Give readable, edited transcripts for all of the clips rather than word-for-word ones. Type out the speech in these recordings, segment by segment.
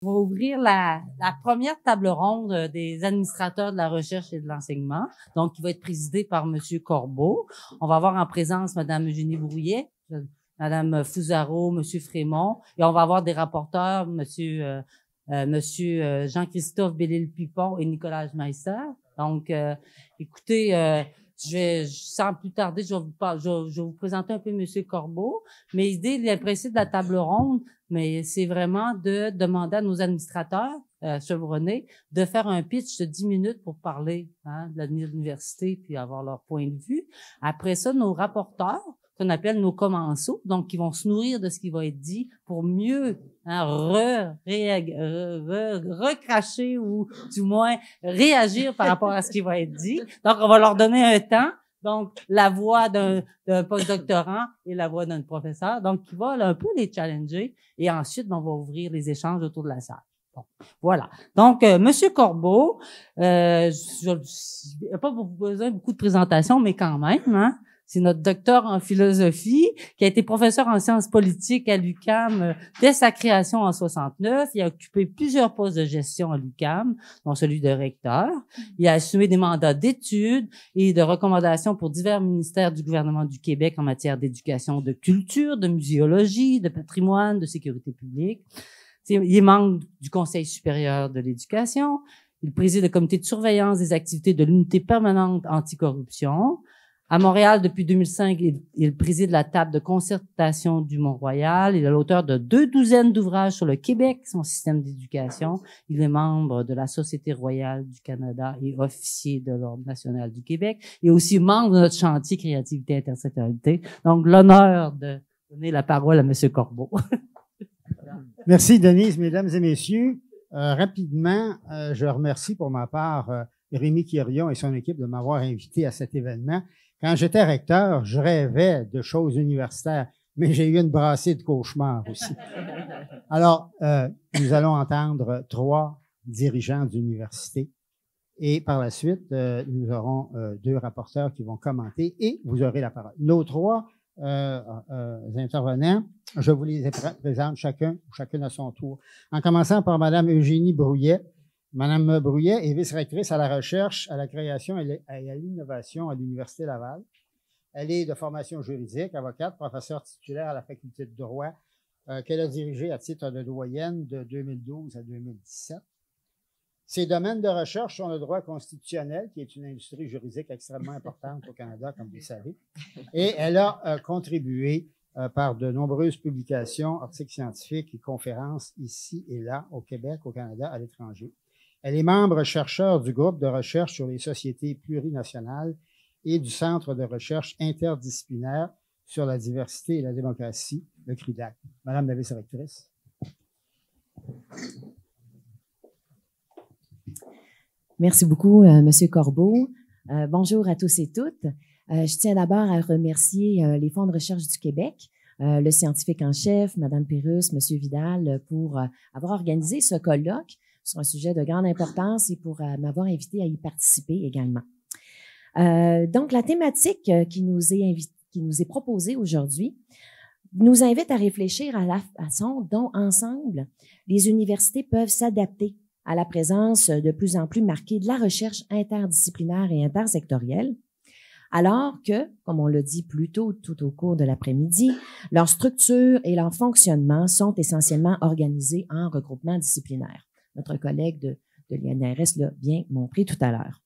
On va ouvrir la première table ronde des administrateurs de la recherche et de l'enseignement, donc qui va être présidée par Monsieur Corbeau. On va avoir en présence Madame Eugénie Brouillet, Madame Fusaro, Monsieur Frémont, et on va avoir des rapporteurs, Monsieur Jean-Christophe Bellil-Pipon et Nicolas Meister. Donc, écoutez, sans plus tarder, je vais vous présenter un peu Monsieur Corbeau. Mais l'idée, le principe de la table ronde, mais c'est vraiment de demander à nos administrateurs chevronnés de faire un pitch de 10 minutes pour parler de l'avenir de l'université puis avoir leur point de vue. Après ça, nos rapporteurs, qu'on appelle nos commensaux, donc qui vont se nourrir de ce qui va être dit pour mieux recracher ou du moins réagir par rapport à ce qui va être dit. Donc, on va leur donner un temps. Donc, la voix d'un postdoctorant et la voix d'un professeur. Donc, qui va là, un peu les challenger. Et ensuite, on va ouvrir les échanges autour de la salle. Bon, voilà. Donc, Monsieur Corbeau, je n'ai pas besoin de beaucoup de présentation, mais quand même, hein. C'est notre docteur en philosophie qui a été professeur en sciences politiques à l'UQAM dès sa création en 69. Il a occupé plusieurs postes de gestion à l'UQAM, dont celui de recteur. Il a assumé des mandats d'études et de recommandations pour divers ministères du gouvernement du Québec en matière d'éducation, de culture, de muséologie, de patrimoine, de sécurité publique. Il est membre du Conseil supérieur de l'éducation. Il préside le comité de surveillance des activités de l'unité permanente anticorruption. À Montréal, depuis 2005, il préside la table de concertation du Mont-Royal. Il est l'auteur de 2 d'ouvrages sur le Québec, son système d'éducation. Il est membre de la Société royale du Canada et officier de l'Ordre national du Québec. Il est aussi membre de notre chantier Créativité et Intersectionnalité. Donc, l'honneur de donner la parole à M. Corbeau. Merci, Denise. Mesdames et messieurs, rapidement, je remercie pour ma part Rémi Quirion et son équipe de m'avoir invité à cet événement. Quand j'étais recteur, je rêvais de choses universitaires, mais j'ai eu une brassée de cauchemars aussi. Alors, nous allons entendre 3 dirigeants d'université et par la suite, nous aurons 2 rapporteurs qui vont commenter et vous aurez la parole. Nos 3 intervenants, je vous les présente chacune à son tour. En commençant par Madame Eugénie Brouillet. Madame Brouillet est vice-rectrice à la recherche, à la création et à l'innovation à l'Université Laval. Elle est de formation juridique, avocate, professeure titulaire à la faculté de droit, qu'elle a dirigée à titre de doyenne de 2012 à 2017. Ses domaines de recherche sont le droit constitutionnel, qui est une industrie juridique extrêmement importante au Canada, comme vous le savez. Et elle a contribué par de nombreuses publications, articles scientifiques et conférences ici et là, au Québec, au Canada, à l'étranger. Elle est membre chercheur du groupe de recherche sur les sociétés plurinationales et du Centre de recherche interdisciplinaire sur la diversité et la démocratie, le CRUDAC. Madame la vice-rectrice. Merci beaucoup, Monsieur Corbeau. Bonjour à tous et toutes. Je tiens d'abord à remercier les Fonds de recherche du Québec, le scientifique en chef, Madame Pérusse, Monsieur Vidal, pour avoir organisé ce colloque sur un sujet de grande importance et pour m'avoir invité à y participer également. Donc, la thématique qui nous est proposée aujourd'hui nous invite à réfléchir à la façon dont, ensemble, les universités peuvent s'adapter à la présence de plus en plus marquée de la recherche interdisciplinaire et intersectorielle, alors que, comme on l'a dit plus tôt tout au cours de l'après-midi, leur structure et leur fonctionnement sont essentiellement organisés en regroupements disciplinaires. Notre collègue de l'INRS l'a bien montré tout à l'heure.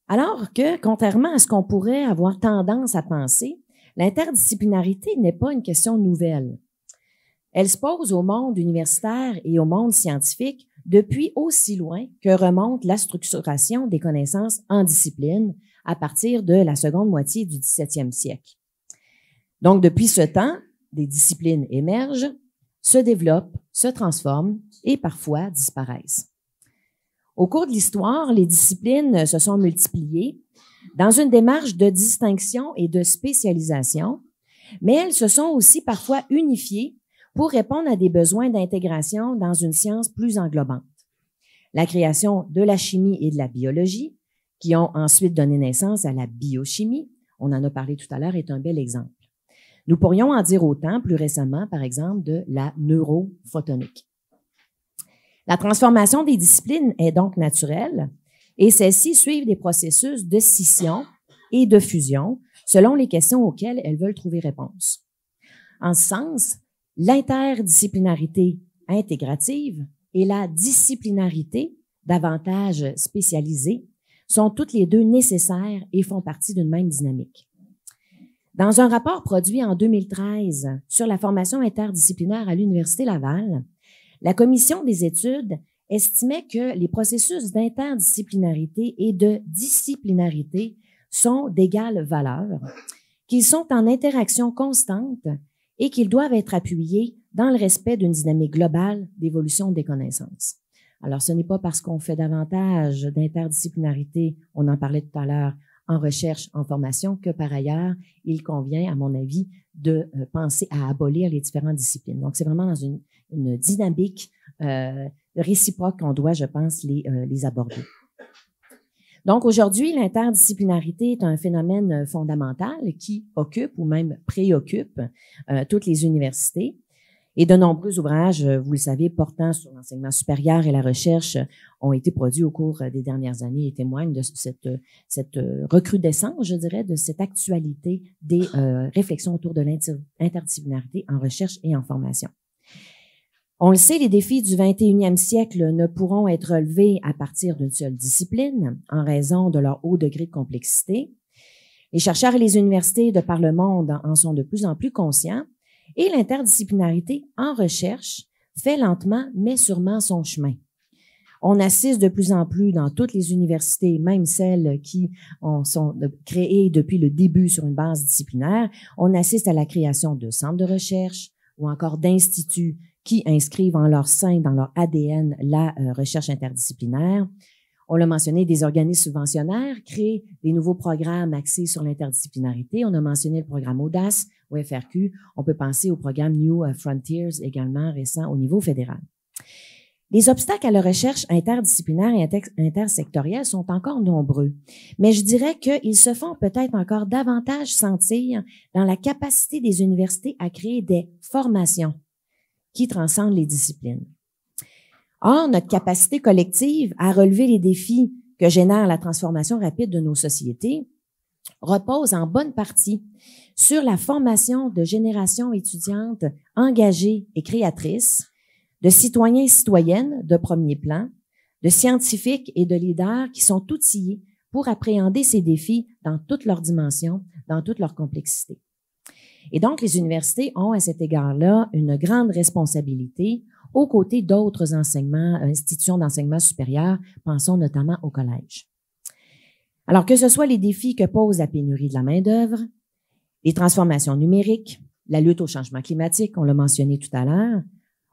Alors que, contrairement à ce qu'on pourrait avoir tendance à penser, l'interdisciplinarité n'est pas une question nouvelle. Elle se pose au monde universitaire et au monde scientifique depuis aussi loin que remonte la structuration des connaissances en discipline à partir de la seconde moitié du 17e siècle. Donc, depuis ce temps, des disciplines émergent, se développent, se transforment et parfois disparaissent. Au cours de l'histoire, les disciplines se sont multipliées dans une démarche de distinction et de spécialisation, mais elles se sont aussi parfois unifiées pour répondre à des besoins d'intégration dans une science plus englobante. La création de la chimie et de la biologie, qui ont ensuite donné naissance à la biochimie, on en a parlé tout à l'heure, est un bel exemple. Nous pourrions en dire autant plus récemment, par exemple, de la neurophotonique. La transformation des disciplines est donc naturelle et celles-ci suivent des processus de scission et de fusion selon les questions auxquelles elles veulent trouver réponse. En ce sens, l'interdisciplinarité intégrative et la disciplinarité, davantage spécialisée, sont toutes les deux nécessaires et font partie d'une même dynamique. Dans un rapport produit en 2013 sur la formation interdisciplinaire à l'Université Laval, la commission des études estimait que les processus d'interdisciplinarité et de disciplinarité sont d'égale valeur, qu'ils sont en interaction constante et qu'ils doivent être appuyés dans le respect d'une dynamique globale d'évolution des connaissances. Alors, ce n'est pas parce qu'on fait davantage d'interdisciplinarité, on en parlait tout à l'heure, en recherche, en formation, que par ailleurs, il convient, à mon avis, de penser à abolir les différentes disciplines. Donc, c'est vraiment dans une dynamique réciproque qu'on doit, je pense, les aborder. Donc, aujourd'hui, l'interdisciplinarité est un phénomène fondamental qui occupe ou même préoccupe toutes les universités. Et de nombreux ouvrages, vous le savez, portant sur l'enseignement supérieur et la recherche ont été produits au cours des dernières années et témoignent de cette recrudescence, je dirais, de cette actualité des réflexions autour de l'interdisciplinarité en recherche et en formation. On le sait, les défis du 21e siècle ne pourront être relevés à partir d'une seule discipline en raison de leur haut degré de complexité. Les chercheurs et les universités de par le monde en sont de plus en plus conscients et l'interdisciplinarité en recherche fait lentement mais sûrement son chemin. On assiste de plus en plus dans toutes les universités, même celles qui sont créées depuis le début sur une base disciplinaire, on assiste à la création de centres de recherche ou encore d'instituts qui inscrivent en leur sein, dans leur ADN, la recherche interdisciplinaire. On l'a mentionné, des organismes subventionnaires créent des nouveaux programmes axés sur l'interdisciplinarité. On a mentionné le programme Audace au FRQ. On peut penser au programme New Frontiers, également récent au niveau fédéral. Les obstacles à la recherche interdisciplinaire et intersectorielle sont encore nombreux, mais je dirais qu'ils se font peut-être encore davantage sentir dans la capacité des universités à créer des formations qui transcendent les disciplines. Or, notre capacité collective à relever les défis que génère la transformation rapide de nos sociétés repose en bonne partie sur la formation de générations étudiantes engagées et créatrices, de citoyens et citoyennes de premier plan, de scientifiques et de leaders qui sont outillés pour appréhender ces défis dans toutes leurs dimensions, dans toute leur complexité. Et donc, les universités ont à cet égard-là une grande responsabilité aux côtés d'autres institutions d'enseignement supérieur, pensons notamment au collège. Alors, que ce soit les défis que pose la pénurie de la main-d'œuvre, les transformations numériques, la lutte au changement climatique, on l'a mentionné tout à l'heure,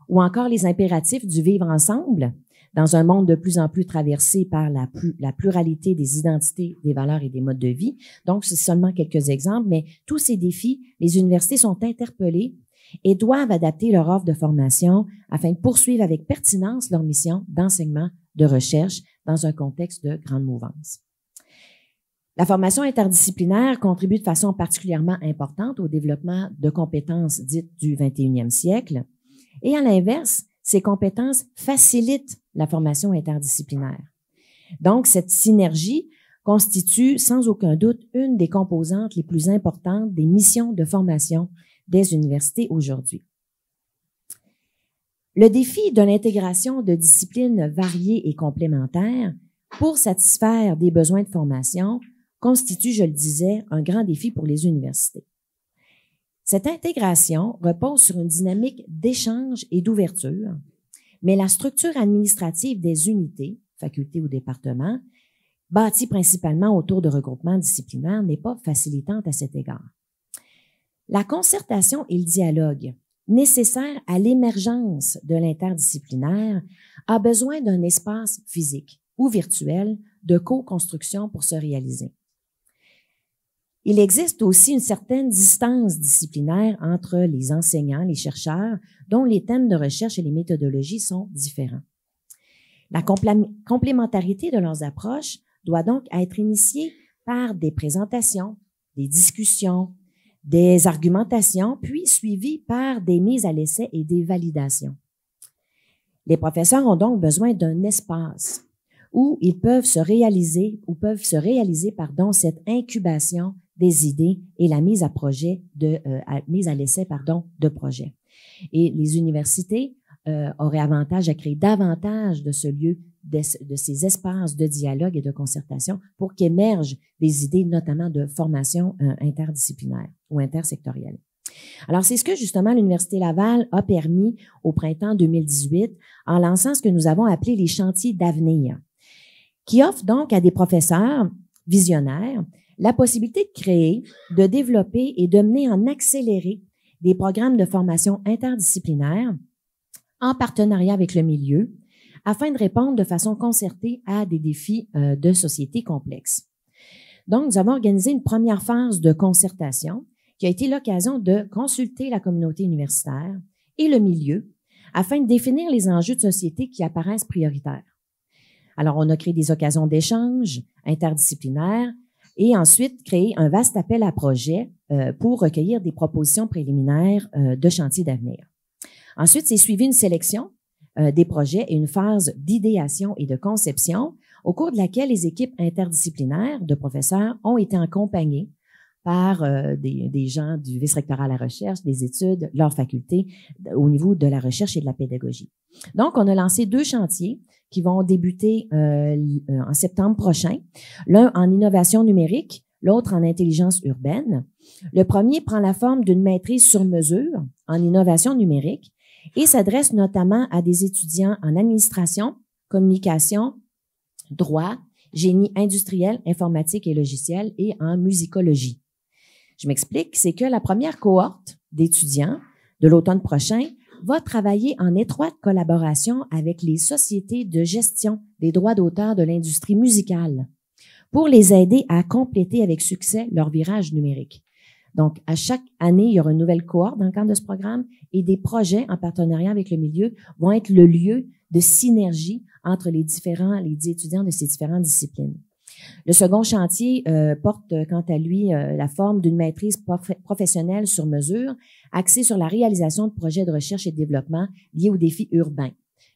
ou encore les impératifs du vivre ensemble dans un monde de plus en plus traversé par la pluralité des identités, des valeurs et des modes de vie. Donc, c'est seulement quelques exemples, mais tous ces défis, les universités sont interpellées et doivent adapter leur offre de formation afin de poursuivre avec pertinence leur mission d'enseignement, de recherche dans un contexte de grande mouvance. La formation interdisciplinaire contribue de façon particulièrement importante au développement de compétences dites du 21e siècle. Et à l'inverse, ces compétences facilitent la formation interdisciplinaire. Donc, cette synergie constitue sans aucun doute une des composantes les plus importantes des missions de formation des universités aujourd'hui. Le défi de l'intégration de disciplines variées et complémentaires pour satisfaire des besoins de formation constitue, je le disais, un grand défi pour les universités. Cette intégration repose sur une dynamique d'échange et d'ouverture, mais la structure administrative des unités, facultés ou départements, bâtie principalement autour de regroupements disciplinaires, n'est pas facilitante à cet égard. La concertation et le dialogue nécessaires à l'émergence de l'interdisciplinaire a besoin d'un espace physique ou virtuel de co-construction pour se réaliser. Il existe aussi une certaine distance disciplinaire entre les enseignants, les chercheurs, dont les thèmes de recherche et les méthodologies sont différents. La complémentarité de leurs approches doit donc être initiée par des présentations, des discussions, des argumentations, puis suivies par des mises à l'essai et des validations. Les professeurs ont donc besoin d'un espace où ils peuvent se réaliser cette incubation des idées et la mise à l'essai de projets. Et les universités auraient avantage à créer davantage de ce lieu, de ces espaces de dialogue et de concertation pour qu'émergent des idées, notamment de formation interdisciplinaire ou intersectorielle. Alors, c'est ce que, justement, l'Université Laval a permis au printemps 2018 en lançant ce que nous avons appelé les chantiers d'avenir, qui offrent donc à des professeurs visionnaires la possibilité de créer, de développer et de mener en accéléré des programmes de formation interdisciplinaire en partenariat avec le milieu afin de répondre de façon concertée à des défis de société complexes. Donc, nous avons organisé une première phase de concertation qui a été l'occasion de consulter la communauté universitaire et le milieu afin de définir les enjeux de société qui apparaissent prioritaires. Alors, on a créé des occasions d'échange interdisciplinaires et ensuite créé un vaste appel à projets pour recueillir des propositions préliminaires de chantiers d'avenir. Ensuite, c'est suivi une sélection des projets et une phase d'idéation et de conception au cours de laquelle les équipes interdisciplinaires de professeurs ont été accompagnées par des gens du vice-rectorat à la recherche, des études, leur faculté, au niveau de la recherche et de la pédagogie. Donc, on a lancé 2 chantiers qui vont débuter en septembre prochain, l'un en innovation numérique, l'autre en intelligence urbaine. Le premier prend la forme d'une maîtrise sur mesure en innovation numérique et s'adresse notamment à des étudiants en administration, communication, droit, génie industriel, informatique et logiciel et en musicologie. Je m'explique, c'est que la première cohorte d'étudiants de l'automne prochain va travailler en étroite collaboration avec les sociétés de gestion des droits d'auteur de l'industrie musicale pour les aider à compléter avec succès leur virage numérique. Donc, à chaque année, il y aura une nouvelle cohorte dans le cadre de ce programme et des projets en partenariat avec le milieu vont être le lieu de synergie entre les étudiants de ces différentes disciplines. Le second chantier porte, quant à lui, la forme d'une maîtrise professionnelle sur mesure, axée sur la réalisation de projets de recherche et de développement liés aux défis urbains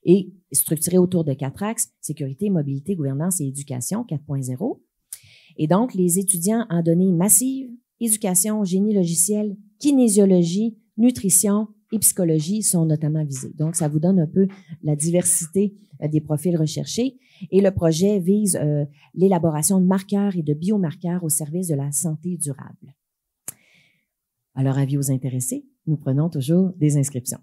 et structuré autour de 4 axes, sécurité, mobilité, gouvernance et éducation 4.0. Et donc, les étudiants en données massives, éducation, génie logiciel, kinésiologie, nutrition et psychologie sont notamment visés. Donc, ça vous donne un peu la diversité des profils recherchés. Et le projet vise l'élaboration de marqueurs et de biomarqueurs au service de la santé durable. Alors, avis aux intéressés, nous prenons toujours des inscriptions.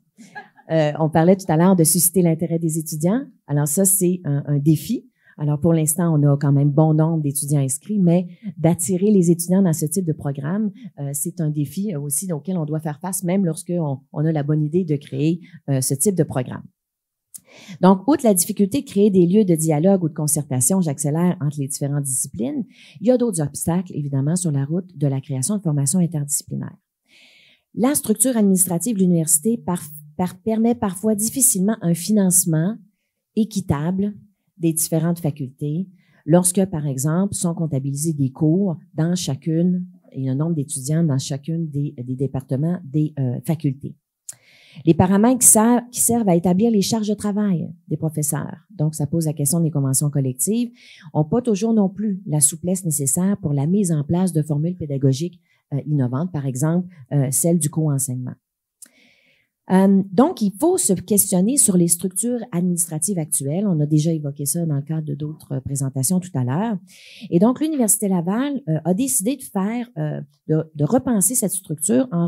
On parlait tout à l'heure de susciter l'intérêt des étudiants. Alors ça, c'est un défi. Alors, pour l'instant, on a quand même bon nombre d'étudiants inscrits, mais d'attirer les étudiants dans ce type de programme, c'est un défi aussi auquel on doit faire face, même lorsqu'on a la bonne idée de créer ce type de programme. Donc, outre la difficulté de créer des lieux de dialogue ou de concertation, j'accélère, entre les différentes disciplines, il y a d'autres obstacles, évidemment, sur la route de la création de formations interdisciplinaires. La structure administrative de l'université permet parfois difficilement un financement équitable des différentes facultés lorsque, par exemple, sont comptabilisés des cours dans chacune et un nombre d'étudiants dans chacune des départements des facultés. Les paramètres qui servent à établir les charges de travail des professeurs, donc ça pose la question des conventions collectives, n'ont pas toujours non plus la souplesse nécessaire pour la mise en place de formules pédagogiques innovantes, par exemple celle du co-enseignement. Donc, il faut se questionner sur les structures administratives actuelles. On a déjà évoqué ça dans le cadre de d'autres présentations tout à l'heure. Et donc, l'Université Laval a décidé de repenser cette structure en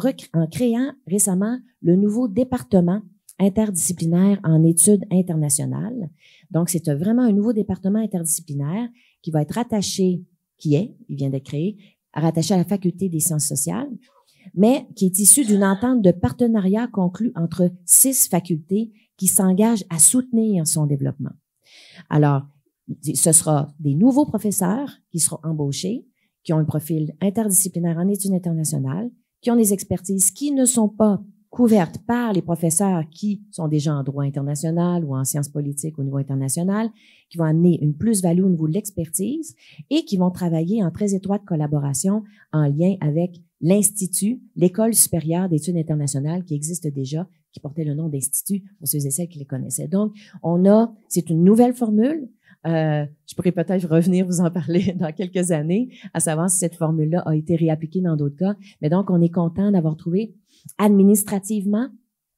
créant récemment le nouveau département interdisciplinaire en études internationales. Donc, c'est vraiment un nouveau département interdisciplinaire qui va être rattaché, il vient d'être créé, rattaché à la Faculté des sciences sociales, mais qui est issu d'une entente de partenariat conclue entre 6 facultés qui s'engagent à soutenir son développement. Alors, ce sera des nouveaux professeurs qui seront embauchés, qui ont un profil interdisciplinaire en études internationales, qui ont des expertises qui ne sont pas couvertes par les professeurs qui sont déjà en droit international ou en sciences politiques au niveau international, qui vont amener une plus-value au niveau de l'expertise et qui vont travailler en très étroite collaboration en lien avec l'Institut, l'École supérieure d'études internationales qui existe déjà, qui portait le nom d'Institut, pour ceux et celles qui les connaissaient. Donc, c'est une nouvelle formule. Je pourrais peut-être revenir vous en parler dans quelques années, à savoir si cette formule-là a été réappliquée dans d'autres cas. Mais donc, on est content d'avoir trouvé administrativement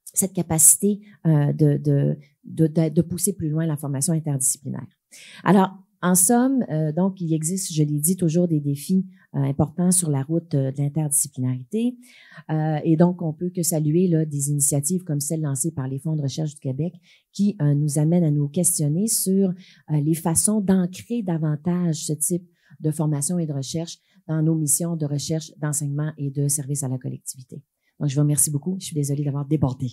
cette capacité de pousser plus loin la formation interdisciplinaire. Alors, en somme, donc, il existe, je l'ai dit, toujours des défis importants sur la route de l'interdisciplinarité. Et donc, on peut que saluer là, des initiatives comme celle lancée par les Fonds de recherche du Québec qui nous amènent à nous questionner sur les façons d'ancrer davantage ce type de formation et de recherche dans nos missions de recherche, d'enseignement et de service à la collectivité. Donc, je vous remercie beaucoup. Je suis désolée d'avoir débordé.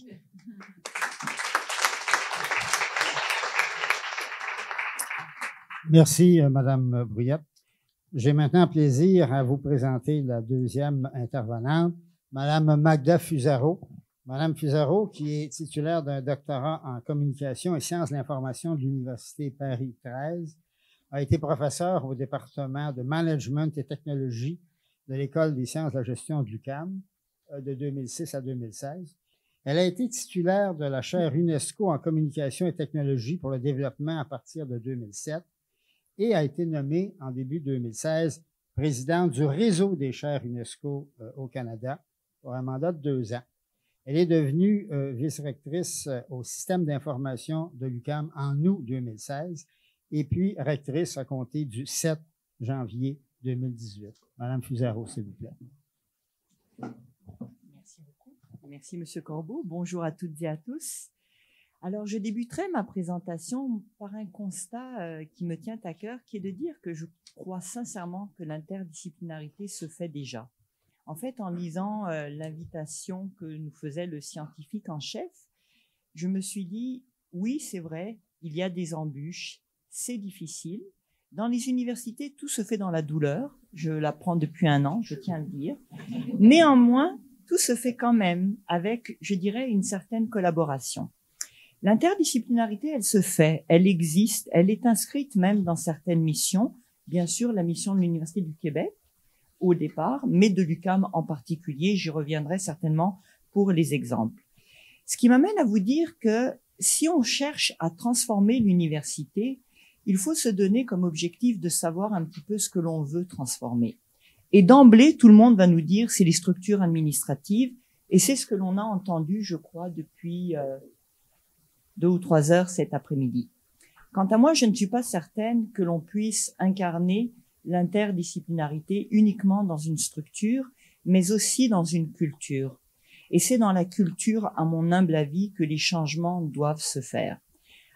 Merci, Madame Brouillette. J'ai maintenant plaisir à vous présenter la deuxième intervenante, Madame Magda Fusaro. Madame Fusaro, qui est titulaire d'un doctorat en communication et sciences de l'information de l'Université Paris 13, a été professeure au département de management et technologie de l'École des sciences de la gestion de l'UQAM de 2006 à 2016. Elle a été titulaire de la chaire UNESCO en communication et technologie pour le développement à partir de 2007 et a été nommée en début 2016 présidente du réseau des chaires UNESCO au Canada pour un mandat de 2 ans. Elle est devenue vice-rectrice au système d'information de l'UQAM en août 2016 et puis rectrice à compter du 7 janvier 2018. Madame Fusaro, s'il vous plaît. Merci beaucoup. Merci, Monsieur Corbeau. Bonjour à toutes et à tous. Alors, je débuterai ma présentation par un constat qui me tient à cœur, qui est de dire que je crois sincèrement que l'interdisciplinarité se fait déjà. En fait, en lisant l'invitation que nous faisait le scientifique en chef, je me suis dit, oui, c'est vrai, il y a des embûches, c'est difficile. Dans les universités, tout se fait dans la douleur. Je l'apprends depuis 1 an, je tiens à le dire. Néanmoins, tout se fait quand même avec, je dirais, une certaine collaboration. L'interdisciplinarité, elle se fait, elle existe, elle est inscrite même dans certaines missions. Bien sûr, la mission de l'Université du Québec au départ, mais de l'UQAM en particulier. J'y reviendrai certainement pour les exemples. Ce qui m'amène à vous dire que si on cherche à transformer l'université, il faut se donner comme objectif de savoir un petit peu ce que l'on veut transformer. Et d'emblée, tout le monde va nous dire c'est les structures administratives, et c'est ce que l'on a entendu, je crois, depuis 2 ou 3 heures cet après-midi. Quant à moi, je ne suis pas certaine que l'on puisse incarner l'interdisciplinarité uniquement dans une structure, mais aussi dans une culture. Et c'est dans la culture, à mon humble avis, que les changements doivent se faire.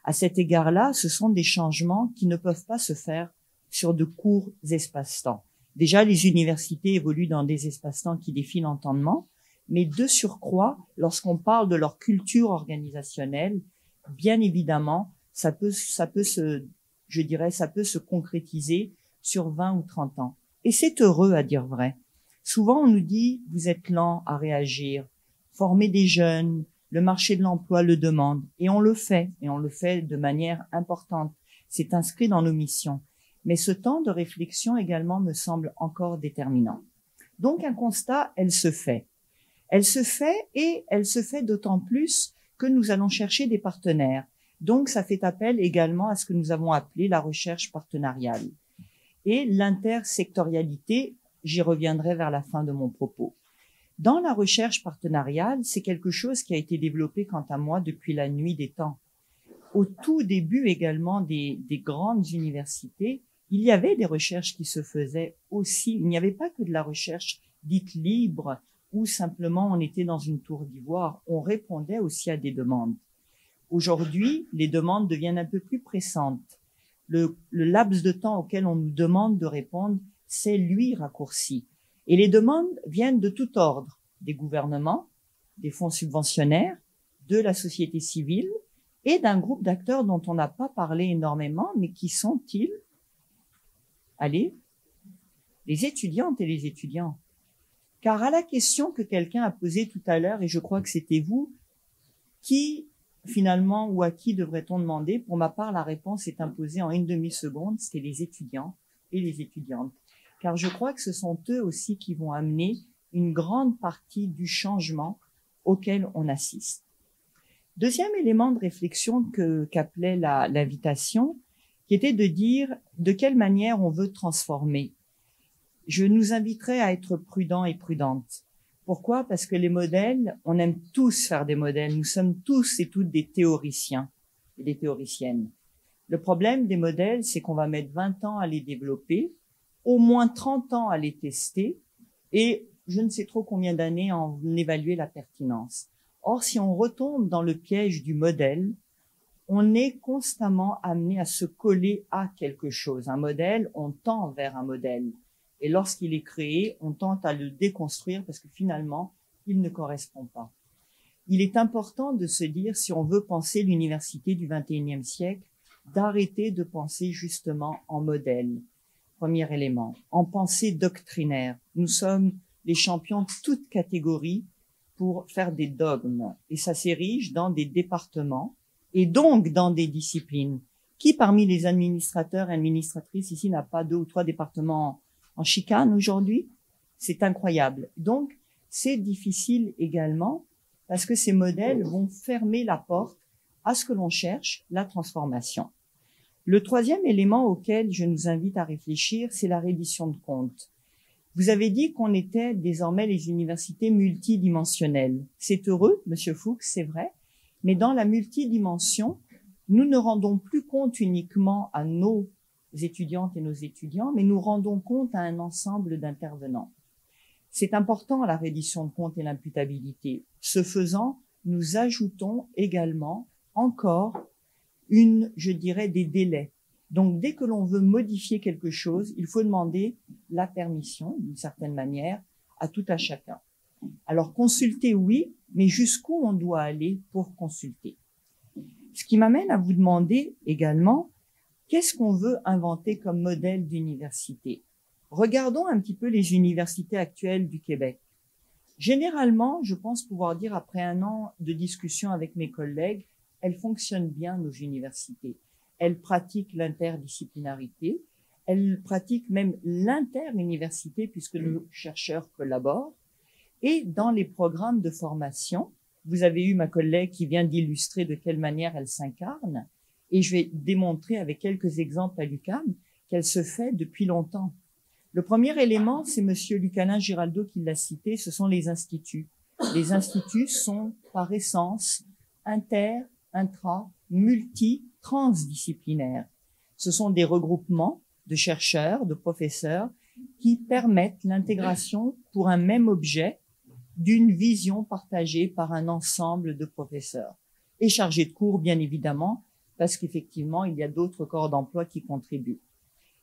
À cet égard-là, ce sont des changements qui ne peuvent pas se faire sur de courts espaces-temps. Déjà, les universités évoluent dans des espaces-temps qui défient l'entendement, mais de surcroît, lorsqu'on parle de leur culture organisationnelle, bien évidemment, ça peut se concrétiser sur 20 ou 30 ans. Et c'est heureux à dire vrai. Souvent, on nous dit, vous êtes lent à réagir, formez des jeunes, le marché de l'emploi le demande, et on le fait de manière importante. C'est inscrit dans nos missions. Mais ce temps de réflexion également me semble encore déterminant. Donc, un constat, elle se fait. Elle se fait et elle se fait d'autant plus que nous allons chercher des partenaires. Donc, ça fait appel également à ce que nous avons appelé la recherche partenariale. Et l'intersectorialité, j'y reviendrai vers la fin de mon propos. Dans la recherche partenariale, c'est quelque chose qui a été développé, quant à moi, depuis la nuit des temps. Au tout début également des grandes universités, il y avait des recherches qui se faisaient aussi. Il n'y avait pas que de la recherche dite libre, où simplement on était dans une tour d'ivoire. On répondait aussi à des demandes. Aujourd'hui, les demandes deviennent un peu plus pressantes. Le laps de temps auquel on nous demande de répondre, c'est lui raccourci. Et les demandes viennent de tout ordre, des gouvernements, des fonds subventionnaires, de la société civile et d'un groupe d'acteurs dont on n'a pas parlé énormément, mais qui sont-ils? Allez, les étudiantes et les étudiants. Car à la question que quelqu'un a posée tout à l'heure, et je crois que c'était vous, qui finalement ou à qui devrait-on demander? Pour ma part, la réponse est imposée en 1 demi-seconde, c'est les étudiants et les étudiantes. Car je crois que ce sont eux aussi qui vont amener une grande partie du changement auquel on assiste. Deuxième élément de réflexion qu'appelait l'invitation, qui était de dire de quelle manière on veut transformer. Je nous inviterais à être prudents et prudentes. Pourquoi? Parce que les modèles, on aime tous faire des modèles. Nous sommes tous et toutes des théoriciens et des théoriciennes. Le problème des modèles, c'est qu'on va mettre 20 ans à les développer, au moins 30 ans à les tester et je ne sais trop combien d'années à en évaluer la pertinence. Or, si on retombe dans le piège du modèle, on est constamment amené à se coller à quelque chose. Un modèle, on tend vers un modèle. Et lorsqu'il est créé, on tente à le déconstruire parce que finalement, il ne correspond pas. Il est important de se dire, si on veut penser l'université du XXIe siècle, d'arrêter de penser justement en modèle. Premier élément. En pensée doctrinaire. Nous sommes les champions de toutes catégories pour faire des dogmes. Et ça s'érige dans des départements et donc dans des disciplines. Qui parmi les administrateurs et administratrices ici n'a pas 2 ou 3 départements en chicane aujourd'hui? C'est incroyable. Donc, c'est difficile également parce que ces modèles vont fermer la porte à ce que l'on cherche, la transformation. Le troisième élément auquel je nous invite à réfléchir, c'est la reddition de comptes. Vous avez dit qu'on était désormais les universités multidimensionnelles. C'est heureux, Monsieur Fuchs, c'est vrai, mais dans la multidimension, nous ne rendons plus compte uniquement à nos étudiantes et nos étudiants, mais nous rendons compte à un ensemble d'intervenants. C'est important, la reddition de comptes et l'imputabilité. Ce faisant, nous ajoutons également encore je dirais, des délais. Donc, dès que l'on veut modifier quelque chose, il faut demander la permission, d'une certaine manière, à tout à chacun. Alors, consulter, oui, mais jusqu'où on doit aller pour consulter? Ce qui m'amène à vous demander également, qu'est-ce qu'on veut inventer comme modèle d'université? Regardons un petit peu les universités actuelles du Québec. Généralement, je pense pouvoir dire, après 1 an de discussion avec mes collègues, elles fonctionnent bien, nos universités. Elles pratiquent l'interdisciplinarité, elles pratiquent même l'interuniversité puisque nos chercheurs collaborent. Et dans les programmes de formation, vous avez eu ma collègue qui vient d'illustrer de quelle manière elle s'incarne. Et je vais démontrer avec quelques exemples à l'UQAM qu'elle se fait depuis longtemps. Le premier élément, c'est Monsieur Lucanin Giraldo qui l'a cité, ce sont les instituts. Les instituts sont par essence intra, multi, transdisciplinaires. Ce sont des regroupements de chercheurs, de professeurs qui permettent l'intégration pour un même objet d'une vision partagée par un ensemble de professeurs. Et chargés de cours, bien évidemment, parce qu'effectivement, il y a d'autres corps d'emploi qui contribuent.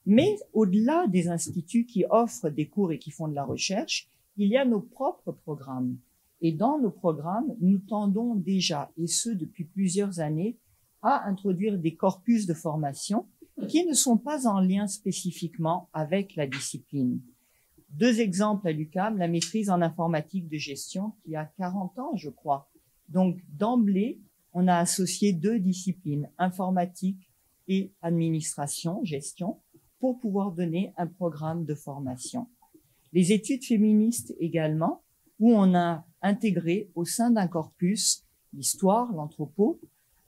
Mais au-delà des instituts qui offrent des cours et qui font de la recherche, il y a nos propres programmes. Et dans nos programmes, nous tendons déjà, et ce depuis plusieurs années, à introduire des corpus de formation qui ne sont pas en lien spécifiquement avec la discipline. 2 exemples à l'UQAM, la maîtrise en informatique de gestion qui a 40 ans, je crois. Donc, d'emblée, on a associé 2 disciplines, informatique et administration, gestion, pour pouvoir donner un programme de formation. Les études féministes également, où on a intégré au sein d'un corpus l'histoire, l'anthropo,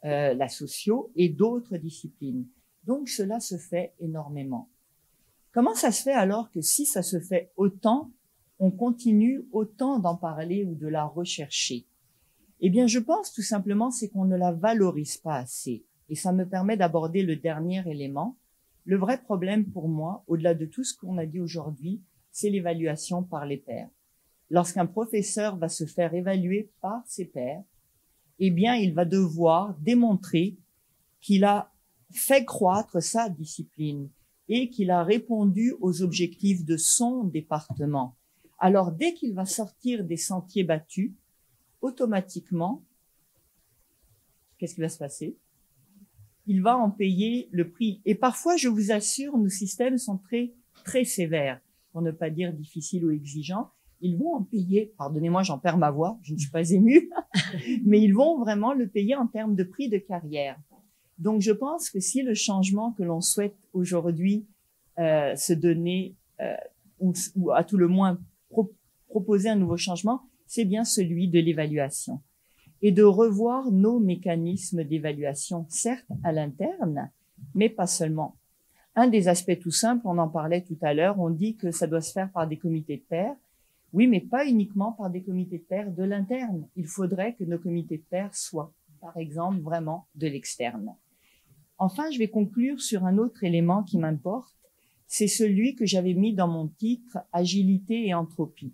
la socio et d'autres disciplines. Donc cela se fait énormément. Comment ça se fait alors que si ça se fait autant, on continue autant d'en parler ou de la rechercher? Eh bien, je pense tout simplement c'est qu'on ne la valorise pas assez. Et ça me permet d'aborder le dernier élément. Le vrai problème pour moi, au-delà de tout ce qu'on a dit aujourd'hui, c'est l'évaluation par les pairs. Lorsqu'un professeur va se faire évaluer par ses pairs, eh bien, il va devoir démontrer qu'il a fait croître sa discipline et qu'il a répondu aux objectifs de son département. Alors, dès qu'il va sortir des sentiers battus, automatiquement, qu'est-ce qui va se passer? Il va en payer le prix. Et parfois, je vous assure, nos systèmes sont très, très sévères, pour ne pas dire difficiles ou exigeants. Ils vont en payer, pardonnez-moi, j'en perds ma voix, je ne suis pas émue, mais ils vont vraiment le payer en termes de prix de carrière. Donc, je pense que si le changement que l'on souhaite aujourd'hui se donner, ou à tout le moins proposer un nouveau changement, c'est bien celui de l'évaluation. et de revoir nos mécanismes d'évaluation, certes à l'interne, mais pas seulement. Un des aspects tout simples, on en parlait tout à l'heure, on dit que ça doit se faire par des comités de pairs. Oui, mais pas uniquement par des comités de pairs de l'interne. Il faudrait que nos comités de pairs soient, par exemple, vraiment de l'externe. Enfin, je vais conclure sur un autre élément qui m'importe. C'est celui que j'avais mis dans mon titre « Agilité et entropie ».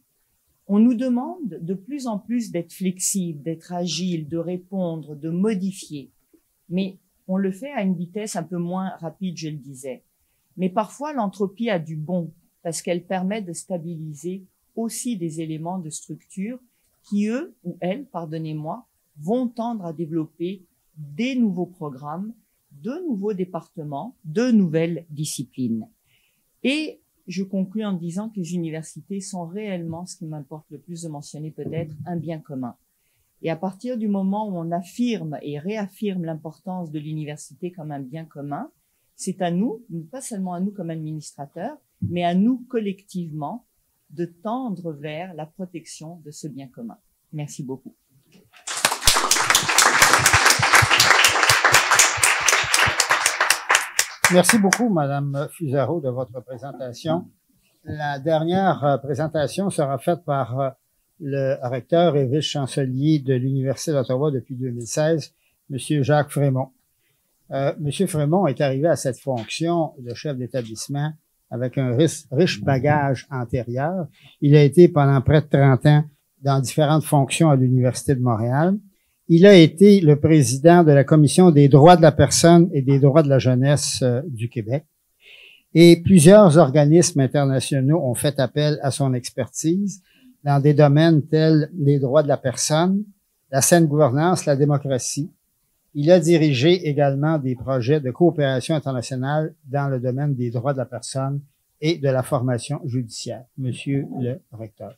On nous demande de plus en plus d'être flexible, d'être agile, de répondre, de modifier. Mais on le fait à une vitesse un peu moins rapide, je le disais. Mais parfois, l'entropie a du bon, parce qu'elle permet de stabiliser aussi des éléments de structure qui, eux, ou elles, pardonnez-moi, vont tendre à développer des nouveaux programmes, de nouveaux départements, de nouvelles disciplines. Et je conclus en disant que les universités sont réellement, ce qui m'importe le plus de mentionner peut-être, un bien commun. Et à partir du moment où on affirme et réaffirme l'importance de l'université comme un bien commun, c'est à nous, pas seulement à nous comme administrateurs, mais à nous collectivement, de tendre vers la protection de ce bien commun. Merci beaucoup. Merci beaucoup, Madame Fusaro, de votre présentation. La dernière présentation sera faite par le recteur et vice-chancelier de l'Université d'Ottawa depuis 2016, Monsieur Jacques Frémont. Monsieur Frémont est arrivé à cette fonction de chef d'établissement avec un riche bagage antérieur. Il a été pendant près de 30 ans dans différentes fonctions à l'Université de Montréal. Il a été le président de la Commission des droits de la personne et des droits de la jeunesse du Québec. Et plusieurs organismes internationaux ont fait appel à son expertise dans des domaines tels les droits de la personne, la saine gouvernance, la démocratie. Il a dirigé également des projets de coopération internationale dans le domaine des droits de la personne et de la formation judiciaire. Monsieur le recteur.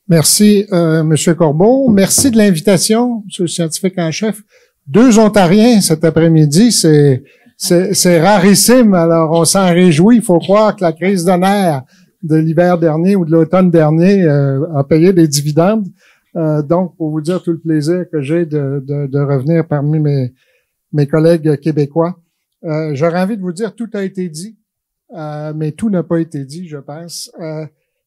Merci, Monsieur Corbeau. Merci de l'invitation, Monsieur le scientifique en chef. 2 Ontariens cet après-midi, c'est rarissime. Alors, on s'en réjouit. Il faut croire que la crise de nerfs de l'hiver dernier ou de l'automne dernier a payé des dividendes. Donc, pour vous dire tout le plaisir que j'ai de revenir parmi mes collègues québécois. J'aurais envie de vous dire tout a été dit, mais tout n'a pas été dit, je pense.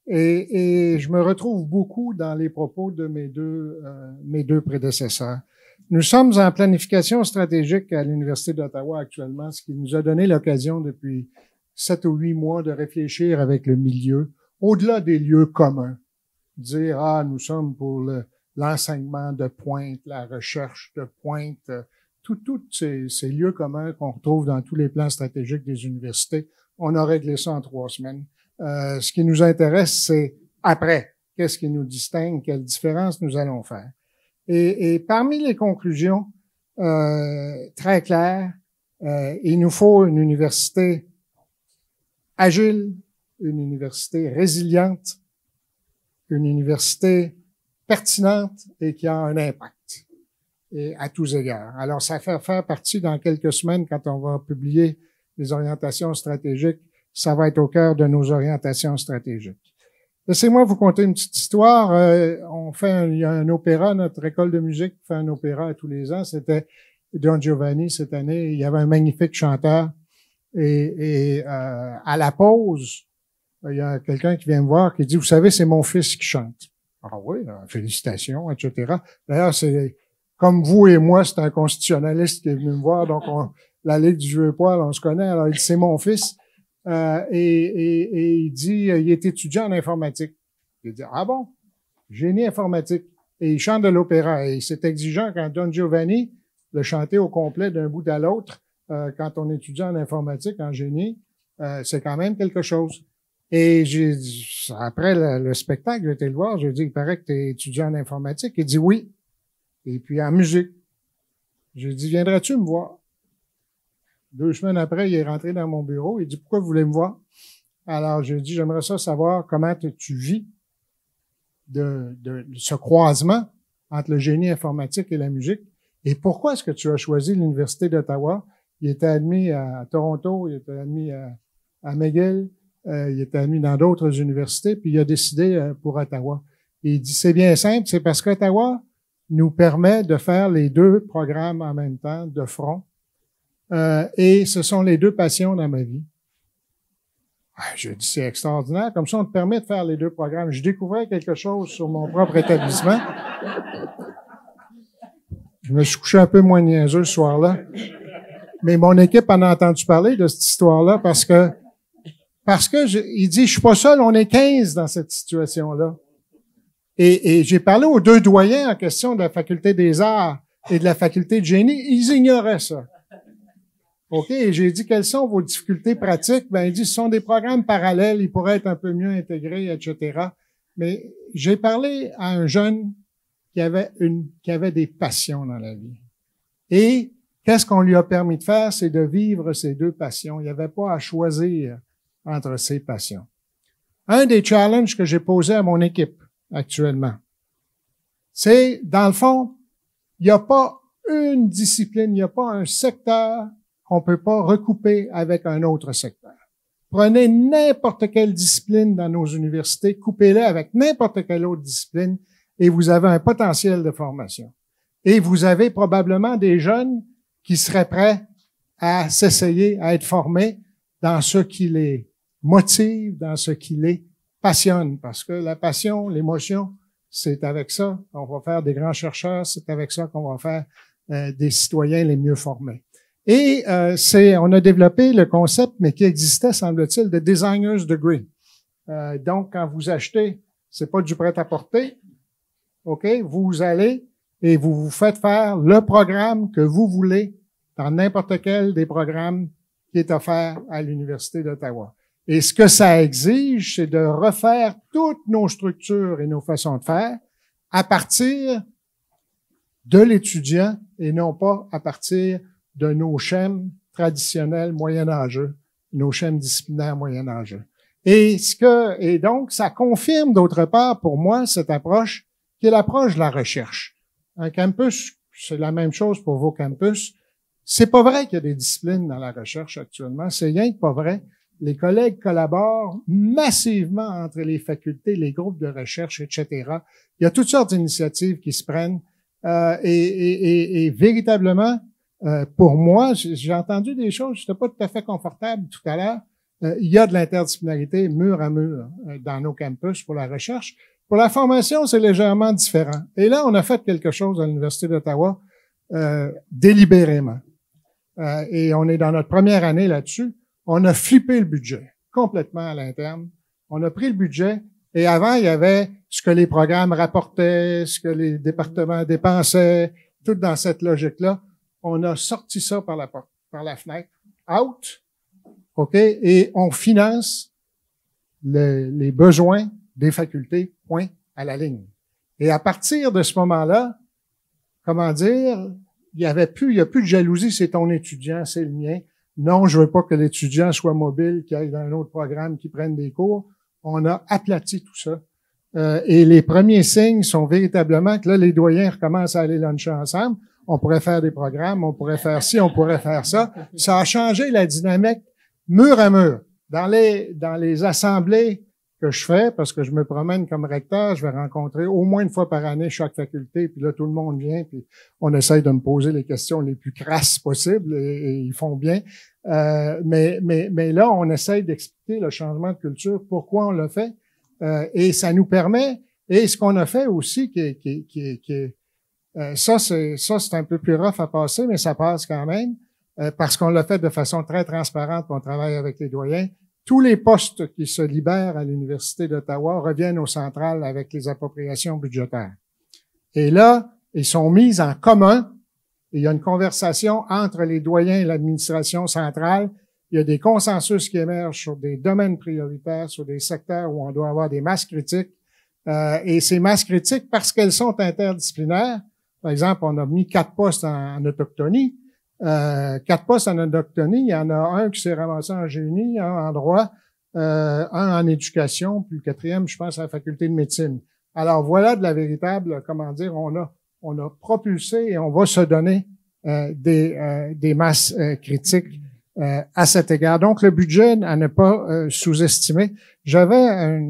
Et je me retrouve beaucoup dans les propos de mes deux prédécesseurs. Nous sommes en planification stratégique à l'Université d'Ottawa actuellement, ce qui nous a donné l'occasion depuis 7 ou 8 mois de réfléchir avec le milieu, au-delà des lieux communs. Dire, nous sommes pour l'enseignement de pointe, la recherche de pointe, tous ces lieux communs qu'on retrouve dans tous les plans stratégiques des universités. On a réglé ça en 3 semaines. Ce qui nous intéresse, c'est après. Qu'est-ce qui nous distingue? Quelle différence nous allons faire? Et parmi les conclusions très claires, il nous faut une université agile, une université résiliente, une université pertinente et qui a un impact et à tous égards. Alors, ça va faire partie dans quelques semaines, quand on va publier les orientations stratégiques, ça va être au cœur de nos orientations stratégiques. Laissez-moi vous conter une petite histoire. Il y a un opéra, notre école de musique fait un opéra tous les ans. C'était Don Giovanni cette année. Il y avait un magnifique chanteur. Et à la pause, il y a quelqu'un qui vient me voir qui dit, vous savez, c'est mon fils qui chante. Ah oui, félicitations, etc. D'ailleurs, c'est comme vous et moi, c'est un constitutionnaliste qui est venu me voir. Donc, la Ligue du vieux poil, on se connaît. Alors, il dit, c'est mon fils. Et il dit, il est étudiant en informatique. Il dit, ah bon? Génie informatique. Et il chante de l'opéra. Et c'est exigeant quand Don Giovanni le chantait au complet d'un bout à l'autre, quand on étudie en informatique, en génie, c'est quand même quelque chose. Et après le spectacle, j'ai été le voir, j'ai dit, il paraît que tu es étudiant en informatique. Il dit oui. Et puis en musique. J'ai dit, viendrais-tu me voir? 2 semaines après, il est rentré dans mon bureau. Il dit, pourquoi vous voulez me voir? Alors, j'ai dit, j'aimerais ça savoir comment tu vis de ce croisement entre le génie informatique et la musique. Et pourquoi est-ce que tu as choisi l'Université d'Ottawa? Il était admis à Toronto, il était admis à McGill, il était admis dans d'autres universités, puis il a décidé pour Ottawa. Et il dit, c'est bien simple, c'est parce qu'Ottawa nous permet de faire les deux programmes en même temps, de front. Et ce sont les deux passions dans ma vie. J'ai dit, c'est extraordinaire. Comme ça, on te permet de faire les deux programmes. Je découvrais quelque chose sur mon propre établissement. Je me suis couché un peu moins niaiseux ce soir-là. Mais mon équipe en a entendu parler de cette histoire-là parce que il dit, je suis pas seul, on est 15 dans cette situation-là. Et j'ai parlé aux deux doyens en question de la faculté des arts et de la faculté de génie. Ils ignoraient ça. OK, et j'ai dit, quelles sont vos difficultés pratiques? Ben, il dit, ce sont des programmes parallèles, ils pourraient être un peu mieux intégrés, etc. Mais j'ai parlé à un jeune qui avait des passions dans la vie. Et qu'est-ce qu'on lui a permis de faire? C'est de vivre ces deux passions. Il n'y avait pas à choisir entre ces passions. Un des challenges que j'ai posés à mon équipe actuellement, c'est, dans le fond, il n'y a pas une discipline, il n'y a pas un secteur qu'on peut pas recouper avec un autre secteur. Prenez n'importe quelle discipline dans nos universités, coupez-la avec n'importe quelle autre discipline et vous avez un potentiel de formation. Et vous avez probablement des jeunes qui seraient prêts à s'essayer, à être formés dans ce qui les motive, dans ce qui les passionne. Parce que la passion, l'émotion, c'est avec ça qu'on va faire des grands chercheurs, c'est avec ça qu'on va faire des citoyens les mieux formés. Et on a développé le concept, mais qui existait, semble-t-il, de Designer's Degree. Donc, quand vous achetez, c'est pas du prêt-à-porter, OK? Vous allez et vous vous faites faire le programme que vous voulez dans n'importe quel des programmes qui est offert à l'Université d'Ottawa. Et ce que ça exige, c'est de refaire toutes nos structures et nos façons de faire à partir de l'étudiant et non pas à partir de nos schèmes traditionnels moyenâgeux, nos schèmes disciplinaires moyenâgeux. Et donc, ça confirme d'autre part pour moi cette approche qui est l'approche de la recherche. Un campus, c'est la même chose pour vos campus. C'est pas vrai qu'il y a des disciplines dans la recherche actuellement. C'est rien que pas vrai. Les collègues collaborent massivement entre les facultés, les groupes de recherche, etc. Il y a toutes sortes d'initiatives qui se prennent. Et véritablement, pour moi, j'ai entendu des choses, je n'étais pas tout à fait confortable tout à l'heure. Il y a de l'interdisciplinarité mur à mur dans nos campus pour la recherche. Pour la formation, c'est légèrement différent. Et là, on a fait quelque chose à l'Université d'Ottawa délibérément. Et on est dans notre première année là-dessus. On a flippé le budget complètement à l'interne. On a pris le budget et avant, il y avait ce que les programmes rapportaient, ce que les départements dépensaient, tout dans cette logique-là. On a sorti ça par la fenêtre, out, OK, et on finance les besoins des facultés, point, à la ligne. Et à partir de ce moment-là, comment dire, il y a plus de jalousie, c'est ton étudiant, c'est le mien. Non, je veux pas que l'étudiant soit mobile, qu'il aille dans un autre programme, qu'il prenne des cours. On a aplati tout ça. Et les premiers signes sont véritablement que là, les doyens recommencent à aller luncher ensemble. On pourrait faire des programmes, on pourrait faire ci, on pourrait faire ça. Ça a changé la dynamique mur à mur. Dans les assemblées que je fais, parce que je me promène comme recteur, je vais rencontrer au moins une fois par année chaque faculté, puis là, tout le monde vient, puis on essaye de me poser les questions les plus crasses possibles, et ils font bien. Mais là, on essaye d'expliquer le changement de culture, pourquoi on le fait, et ça nous permet, et ce qu'on a fait aussi, ça c'est un peu plus rough à passer, mais ça passe quand même, parce qu'on l'a fait de façon très transparente, on travaille avec les doyens. Tous les postes qui se libèrent à l'Université d'Ottawa reviennent aux centrales avec les appropriations budgétaires. Et là, ils sont mis en commun. Il y a une conversation entre les doyens et l'administration centrale. Il y a des consensus qui émergent sur des domaines prioritaires, sur des secteurs où on doit avoir des masses critiques. Et ces masses critiques, parce qu'elles sont interdisciplinaires, par exemple, on a mis 4 postes en autochtonie. 4 postes en autochtonie, il y en a un qui s'est ramassé en génie, un en droit, un en éducation, puis le 4e, je pense, à la faculté de médecine. Alors voilà de la véritable, comment dire, on a propulsé et on va se donner des masses critiques à cet égard. Donc le budget à ne pas sous-estimer. J'avais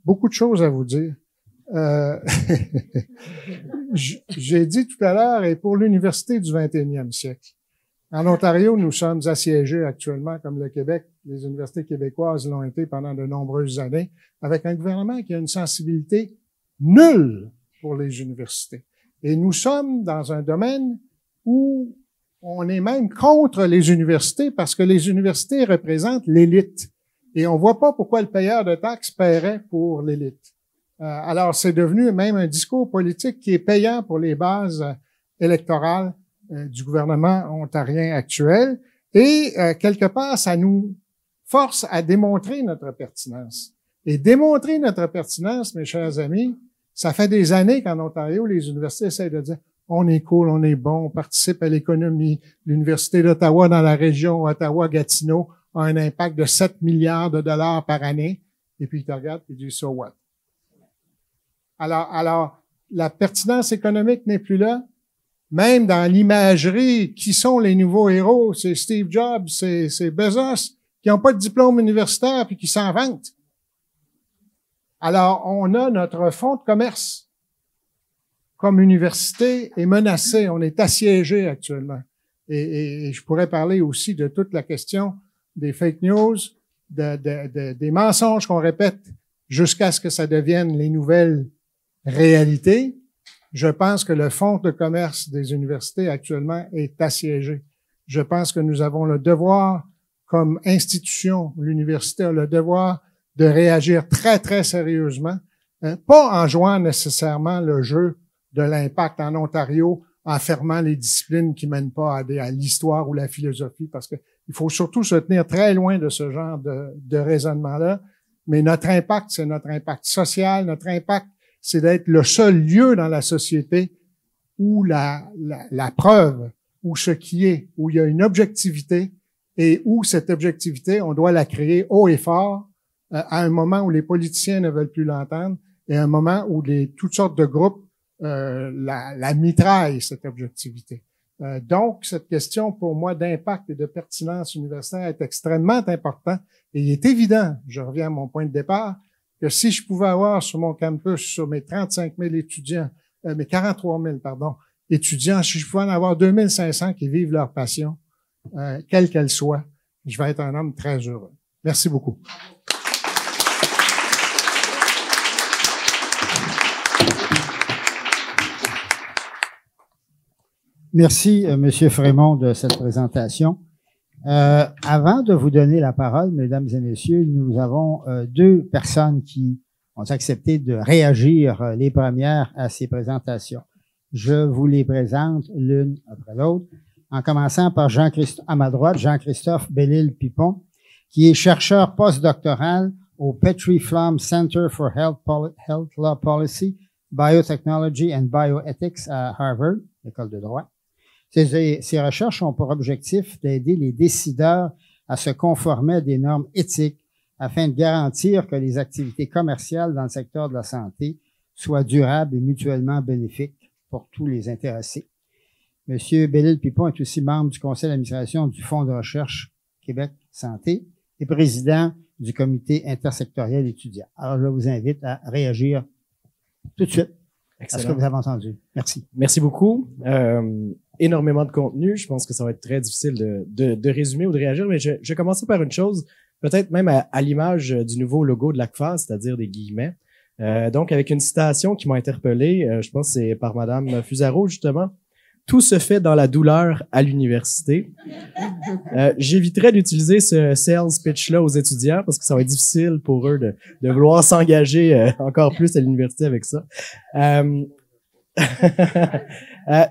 beaucoup de choses à vous dire. J'ai dit tout à l'heure, et pour l'université du 21e siècle. En Ontario, nous sommes assiégés actuellement, comme le Québec, les universités québécoises l'ont été pendant de nombreuses années, avec un gouvernement qui a une sensibilité nulle pour les universités. Et nous sommes dans un domaine où on est même contre les universités parce que les universités représentent l'élite. Et on voit pas pourquoi le payeur de taxes paierait pour l'élite. Alors, c'est devenu même un discours politique qui est payant pour les bases électorales du gouvernement ontarien actuel. Et quelque part, ça nous force à démontrer notre pertinence. Et démontrer notre pertinence, mes chers amis, ça fait des années qu'en Ontario, les universités essaient de dire on est cool, on est bon, on participe à l'économie. L'Université d'Ottawa dans la région Ottawa-Gatineau a un impact de 7 milliards de dollars par année. Et puis, ils te regardent et disent, so what? Alors, la pertinence économique n'est plus là. Même dans l'imagerie, qui sont les nouveaux héros? C'est Steve Jobs, c'est Bezos, qui n'ont pas de diplôme universitaire puis qui s'en vantent. Alors, on a notre fonds de commerce comme université est menacé. On est assiégé actuellement. Et je pourrais parler aussi de toute la question des fake news, des mensonges qu'on répète jusqu'à ce que ça devienne les nouvelles réalités. Je pense que le fonds de commerce des universités actuellement est assiégé. Je pense que nous avons le devoir, comme institution, l'université a le devoir de réagir très, très sérieusement, pas en jouant nécessairement le jeu de l'impact en Ontario, en fermant les disciplines qui mènent pas à l'histoire ou la philosophie, parce que il faut surtout se tenir très loin de ce genre de raisonnement-là. Mais notre impact, c'est notre impact social. Notre impact, c'est d'être le seul lieu dans la société où la preuve, où ce qui est, où il y a une objectivité et où cette objectivité, on doit la créer haut et fort à un moment où les politiciens ne veulent plus l'entendre et à un moment où toutes sortes de groupes la mitraillent, cette objectivité. Donc, cette question, pour moi, d'impact et de pertinence universitaire est extrêmement importante. Et il est évident, je reviens à mon point de départ, que si je pouvais avoir sur mon campus, sur mes 35 000 étudiants, mes 43 000, étudiants, si je pouvais en avoir 2500 qui vivent leur passion, quelle qu'elle soit, je vais être un homme très heureux. Merci beaucoup. Merci, Monsieur Frémont, de cette présentation. Avant de vous donner la parole, mesdames et messieurs, nous avons deux personnes qui ont accepté de réagir les premières à ces présentations. Je vous les présente l'une après l'autre, en commençant par à ma droite, Jean-Christophe Bellil-Pipon, qui est chercheur postdoctoral au Petrie Flom Center for Health Law Policy, Biotechnology and Bioethics à Harvard, école de droit. Ces recherches ont pour objectif d'aider les décideurs à se conformer à des normes éthiques afin de garantir que les activités commerciales dans le secteur de la santé soient durables et mutuellement bénéfiques pour tous les intéressés. Monsieur Bellil-Pipon est aussi membre du conseil d'administration du Fonds de recherche Québec Santé et président du comité intersectoriel étudiant. Alors, je vous invite à réagir tout de suite. Excellent. À ce que vous avez entendu. Merci. Merci beaucoup. Énormément de contenu. Je pense que ça va être très difficile de résumer ou de réagir, mais je vais commencer par une chose, peut-être même à l'image du nouveau logo de l'ACFA, c'est-à-dire des guillemets. Donc, avec une citation qui m'a interpellé, je pense que c'est par Madame Fusaro, justement. Tout se fait dans la douleur à l'université. J'éviterais d'utiliser ce sales pitch-là aux étudiants parce que ça va être difficile pour eux de vouloir s'engager encore plus à l'université avec ça.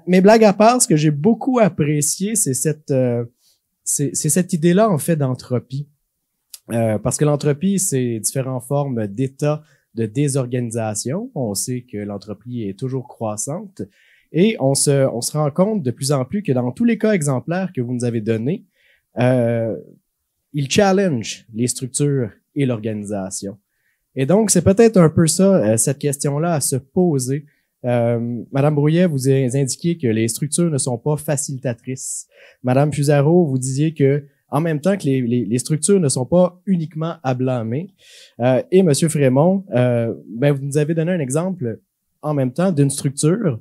Mais blague à part, ce que j'ai beaucoup apprécié, c'est cette idée-là, en fait, d'entropie. Parce que l'entropie, c'est différentes formes d'état de désorganisation. On sait que l'entropie est toujours croissante. Et on se rend compte de plus en plus que dans tous les cas exemplaires que vous nous avez donnés, ils challengent les structures et l'organisation. Et donc, c'est peut-être un peu ça, cette question-là à se poser. Madame Brouillet, vous indiquiez que les structures ne sont pas facilitatrices. Madame Fusaro, vous disiez que en même temps que les structures ne sont pas uniquement à blâmer. Et Monsieur Frémont, vous nous avez donné un exemple en même temps d'une structure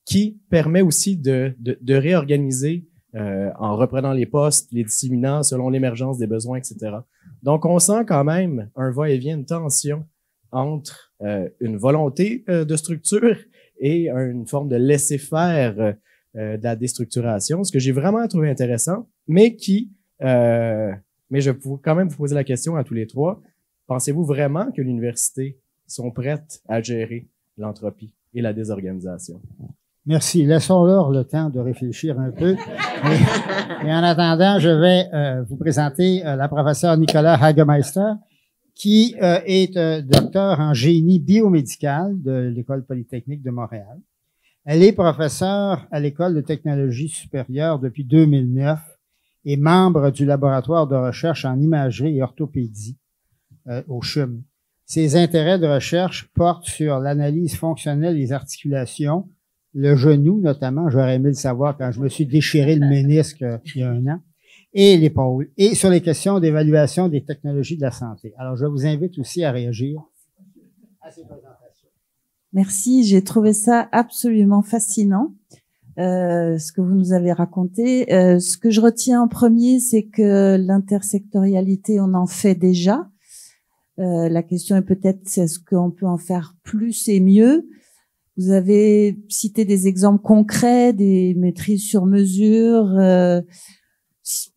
qui permet aussi de réorganiser en reprenant les postes, les disséminant selon l'émergence des besoins, etc. Donc, on sent quand même un va-et-vient, une tension entre une volonté de structure et une forme de laisser-faire de la déstructuration, ce que j'ai vraiment trouvé intéressant, mais je peux quand même vous poser la question à tous les trois. Pensez-vous vraiment que l'université sont prêtes à gérer l'entropie et la désorganisation? Merci. Laissons-leur le temps de réfléchir un peu. Et en attendant, je vais vous présenter la professeure Nicolas Hagemeister, qui est docteur en génie biomédical de l'École polytechnique de Montréal. Elle est professeure à l'École de technologie supérieure depuis 2009 et membre du laboratoire de recherche en imagerie et orthopédie au CHUM. Ses intérêts de recherche portent sur l'analyse fonctionnelle des articulations, le genou notamment, j'aurais aimé le savoir quand je me suis déchiré le ménisque il y a un an, et l'épaule, et sur les questions d'évaluation des technologies de la santé. Alors, je vous invite aussi à réagir à ces présentations. Merci, j'ai trouvé ça absolument fascinant, ce que vous nous avez raconté. Ce que je retiens en premier, c'est que l'intersectorialité, on en fait déjà. La question est peut-être, est-ce qu'on peut en faire plus et mieux? Vous avez cité des exemples concrets, des maîtrises sur mesure,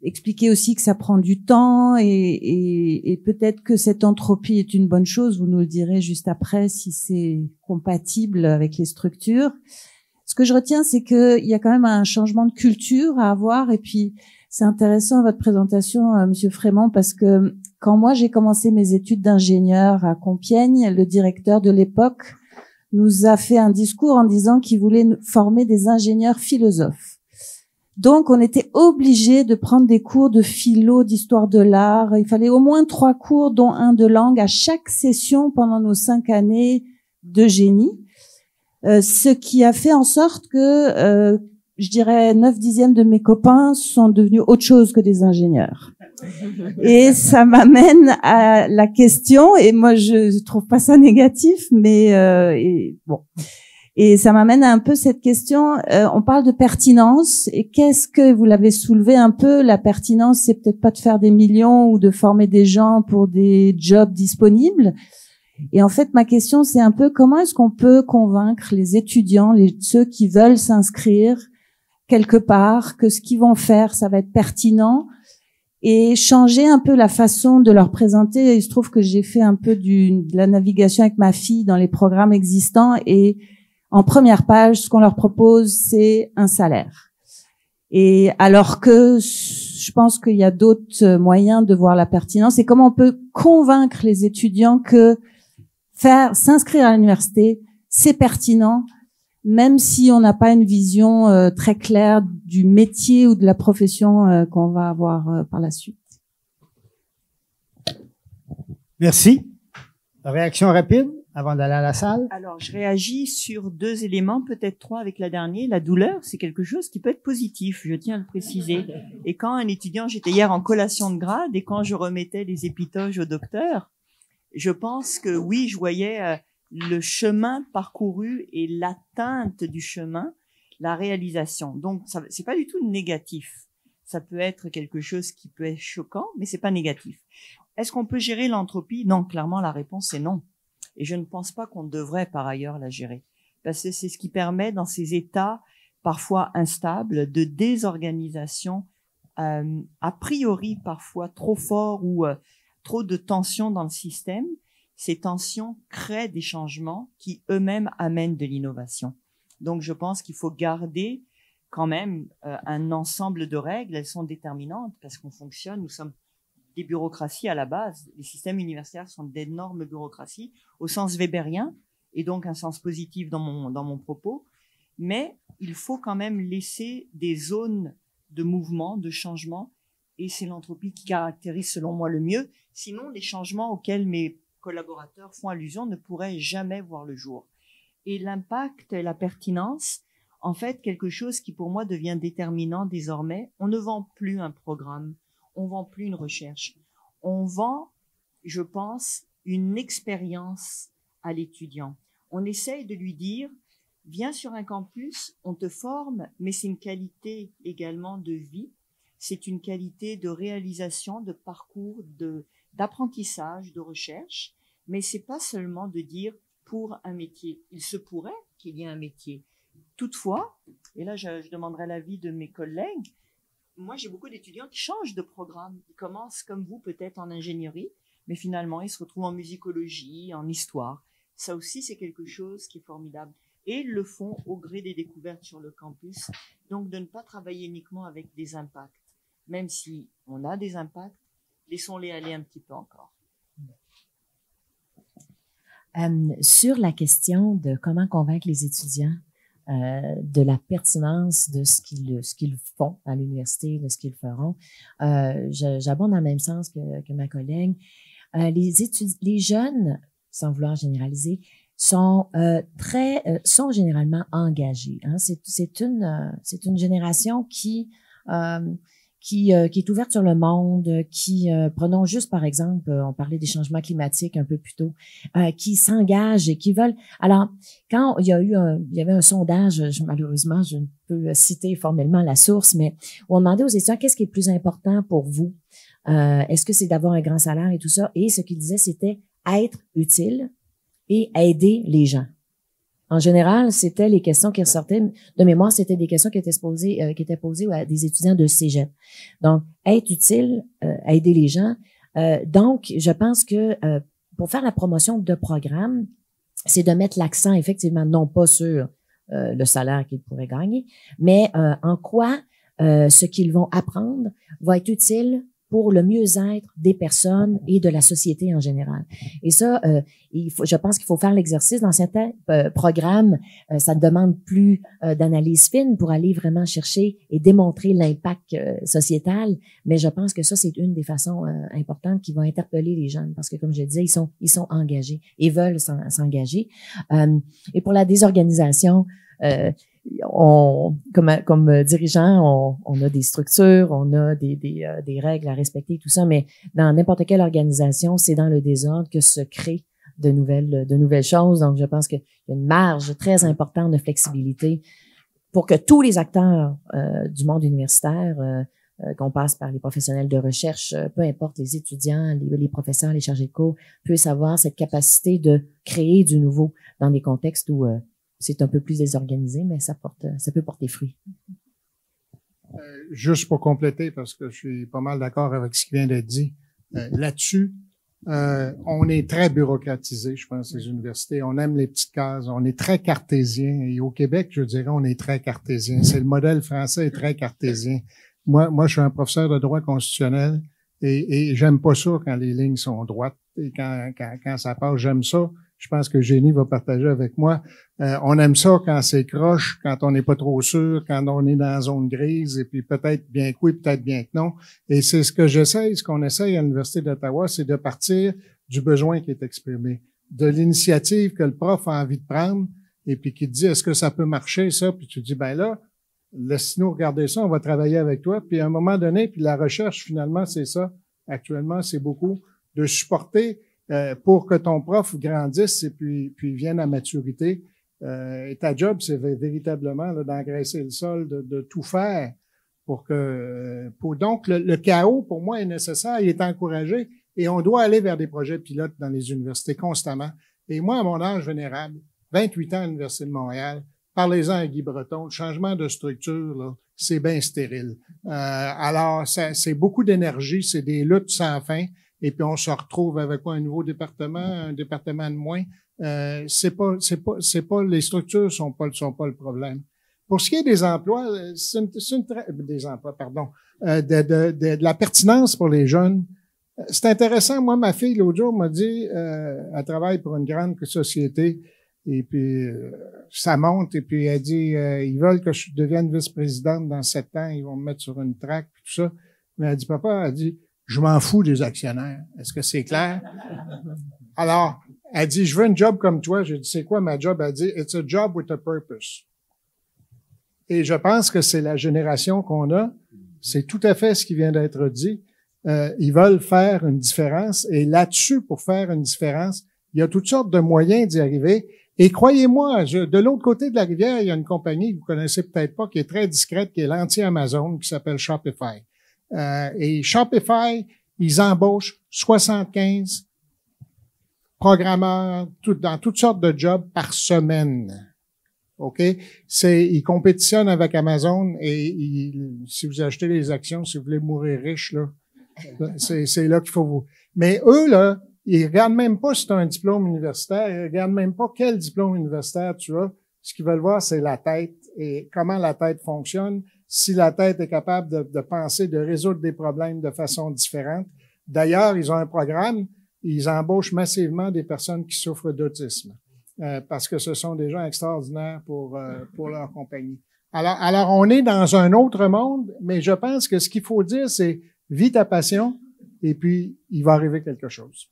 expliquer aussi que ça prend du temps et peut-être que cette entropie est une bonne chose. Vous nous le direz juste après si c'est compatible avec les structures. Ce que je retiens, c'est qu'il y a quand même un changement de culture à avoir. Et puis, c'est intéressant votre présentation, Monsieur Frémont, parce que quand moi j'ai commencé mes études d'ingénieur à Compiègne, le directeur de l'époque nous a fait un discours en disant qu'il voulait former des ingénieurs philosophes. Donc, on était obligé de prendre des cours de philo, d'histoire de l'art. Il fallait au moins 3 cours, dont un de langue, à chaque session pendant nos 5 années de génie. Ce qui a fait en sorte que, je dirais, 9/10 de mes copains sont devenus autre chose que des ingénieurs. Et ça m'amène à la question, et moi je trouve pas ça négatif, mais et ça m'amène à un peu cette question, on parle de pertinence, et qu'est-ce que, vous l'avez soulevé un peu, la pertinence, c'est peut-être pas de faire des millions ou de former des gens pour des jobs disponibles. Et en fait, ma question, c'est un peu comment est-ce qu'on peut convaincre les étudiants, ceux qui veulent s'inscrire quelque part, que ce qu'ils vont faire, ça va être pertinent, et changer un peu la façon de leur présenter. Il se trouve que j'ai fait un peu de la navigation avec ma fille dans les programmes existants, et en première page, ce qu'on leur propose, c'est un salaire. Et alors que je pense qu'il y a d'autres moyens de voir la pertinence, et comment on peut convaincre les étudiants que s'inscrire à l'université, c'est pertinent, même si on n'a pas une vision très claire du métier ou de la profession qu'on va avoir par la suite. Merci. Réaction rapide avant d'aller à la salle? Alors, je réagis sur 2 éléments, peut-être 3 avec la dernière. La douleur, c'est quelque chose qui peut être positif, je tiens à le préciser. Et quand un étudiant, j'étais hier en collation de grade, et quand je remettais les épitoges au docteur, je pense que oui, je voyais le chemin parcouru et l'atteinte du chemin, la réalisation. Donc, c'est pas du tout négatif. Ça peut être quelque chose qui peut être choquant, mais c'est pas négatif. Est-ce qu'on peut gérer l'entropie? Non, clairement, la réponse est non. Et je ne pense pas qu'on devrait par ailleurs la gérer. Parce que c'est ce qui permet, dans ces états parfois instables, de désorganisation, a priori parfois trop fort ou trop de tensions dans le système. Ces tensions créent des changements qui eux-mêmes amènent de l'innovation. Donc je pense qu'il faut garder quand même un ensemble de règles. Elles sont déterminantes parce qu'on fonctionne, nous sommes des bureaucraties à la base. Les systèmes universitaires sont d'énormes bureaucraties au sens weberien, et donc un sens positif dans mon propos. Mais il faut quand même laisser des zones de mouvement, de changement, et c'est l'entropie qui caractérise selon moi le mieux. Sinon, les changements auxquels mes collaborateurs font allusion ne pourraient jamais voir le jour. Et l'impact et la pertinence, en fait, quelque chose qui pour moi devient déterminant désormais. On ne vend plus un programme. on vend plus une recherche. On vend, je pense, une expérience à l'étudiant. On essaye de lui dire, viens sur un campus, on te forme, mais c'est une qualité également de vie. C'est une qualité de réalisation, de parcours, d'apprentissage, de recherche. Mais c'est pas seulement de dire pour un métier. Il se pourrait qu'il y ait un métier. Toutefois, et là je demanderai l'avis de mes collègues, moi j'ai beaucoup d'étudiants qui changent de programme. Ils commencent comme vous peut-être en ingénierie, mais finalement ils se retrouvent en musicologie, en histoire. Ça aussi c'est quelque chose qui est formidable. Et ils le font au gré des découvertes sur le campus. Donc de ne pas travailler uniquement avec des impacts. Même si on a des impacts, laissons-les aller un petit peu encore. Sur la question de comment convaincre les étudiants de la pertinence de ce qu'ils font à l'université, de ce qu'ils feront, j'abonde dans le même sens que ma collègue. Les jeunes, sans vouloir généraliser, sont généralement engagés. Hein. C'est une génération qui est ouverte sur le monde, prenons juste par exemple, on parlait des changements climatiques un peu plus tôt, qui s'engagent et qui veulent. Alors, quand il y avait un sondage, malheureusement, je ne peux citer formellement la source, mais où on demandait aux étudiants qu'est-ce qui est le plus important pour vous. Est-ce que c'est d'avoir un grand salaire et tout ça? Et ce qu'ils disaient, c'était être utile et aider les gens. En général, c'était les questions qui ressortaient de mémoire, c'était des questions qui étaient posées à des étudiants de cégep. Donc, être utile, aider les gens. Donc, je pense que pour faire la promotion de programmes, c'est de mettre l'accent effectivement non pas sur le salaire qu'ils pourraient gagner, mais en quoi ce qu'ils vont apprendre va être utile pour le mieux-être des personnes et de la société en général. Et ça, je pense qu'il faut faire l'exercice dans certains programmes. Ça demande plus d'analyse fine pour aller vraiment chercher et démontrer l'impact sociétal. Mais je pense que ça, c'est une des façons importantes qui va interpeller les jeunes parce que, comme je disais, ils sont engagés et veulent s'engager. Et pour la désorganisation, comme dirigeant, on a des structures, on a des règles à respecter, tout ça, mais dans n'importe quelle organisation, c'est dans le désordre que se créent de nouvelles choses. Donc, je pense qu'il y a une marge très importante de flexibilité pour que tous les acteurs du monde universitaire, qu'on passe par les professionnels de recherche, peu importe les étudiants, les professeurs, les chargés de cours, puissent avoir cette capacité de créer du nouveau dans des contextes où c'est un peu plus désorganisé, mais ça peut porter fruit. Juste pour compléter, parce que je suis pas mal d'accord avec ce qui vient d'être dit, là-dessus, on est très bureaucratisé, je pense, les universités. On aime les petites cases, on est très cartésien. Et au Québec, je dirais, on est très cartésien. C'est le modèle français est très cartésien. Moi, je suis un professeur de droit constitutionnel et j'aime pas ça quand les lignes sont droites et quand ça passe, j'aime ça. Je pense que Génie va partager avec moi. On aime ça quand c'est croche, quand on n'est pas trop sûr, quand on est dans la zone grise, et puis peut-être bien que oui, peut-être bien que non. Et c'est ce qu'on essaye à l'Université d'Ottawa, c'est de partir du besoin qui est exprimé, de l'initiative que le prof a envie de prendre, et puis qui te dit, est-ce que ça peut marcher, ça? Puis tu dis, ben là, laisse-nous regarder ça, on va travailler avec toi. Puis à un moment donné, puis la recherche, finalement, c'est ça. Actuellement, c'est beaucoup de supporter pour que ton prof grandisse et puis vienne à maturité. Et ta job, c'est véritablement d'engraisser le sol, de tout faire pour que... donc, le chaos, pour moi, est nécessaire, il est encouragé et on doit aller vers des projets pilotes dans les universités constamment. Et moi, à mon âge vénérable, 28 ans à l'Université de Montréal, parlez-en à Guy Breton, le changement de structure, là, c'est bien stérile. Alors, c'est beaucoup d'énergie, c'est des luttes sans fin. Et puis on se retrouve avec un nouveau département, un département de moins. C'est pas les structures sont pas le problème. Pour ce qui est des emplois, de la pertinence pour les jeunes, c'est intéressant. Moi, ma fille l'autre jour m'a dit, elle travaille pour une grande société et puis ça monte et puis elle dit, ils veulent que je devienne vice-présidente dans 7 ans, ils vont me mettre sur une traque tout ça. Mais elle dit, papa, elle dit, je m'en fous des actionnaires. Est-ce que c'est clair? Alors, elle dit, je veux un job comme toi. J'ai dit, c'est quoi ma job? Elle dit, it's a job with a purpose. Et je pense que c'est la génération qu'on a. C'est tout à fait ce qui vient d'être dit. Ils veulent faire une différence. Et là-dessus, pour faire une différence, il y a toutes sortes de moyens d'y arriver. Et croyez-moi, de l'autre côté de la rivière, il y a une compagnie que vous connaissez peut-être pas, qui est très discrète, qui est l'anti-Amazon, qui s'appelle Shopify. Et Shopify, ils embauchent 75 programmeurs dans toutes sortes de jobs par semaine. OK? Ils compétitionnent avec Amazon et si vous achetez les actions, si vous voulez mourir riche, là, c'est là qu'il faut vous. Mais eux, là, ils regardent même pas si tu as un diplôme universitaire, ils regardent même pas quel diplôme universitaire tu as. Ce qu'ils veulent voir, c'est la tête et comment la tête fonctionne, si la tête est capable de penser, de résoudre des problèmes de façon différente. D'ailleurs, ils ont un programme, ils embauchent massivement des personnes qui souffrent d'autisme, parce que ce sont des gens extraordinaires pour leur compagnie. Alors, on est dans un autre monde, mais je pense que ce qu'il faut dire, c'est vis ta passion et puis il va arriver quelque chose.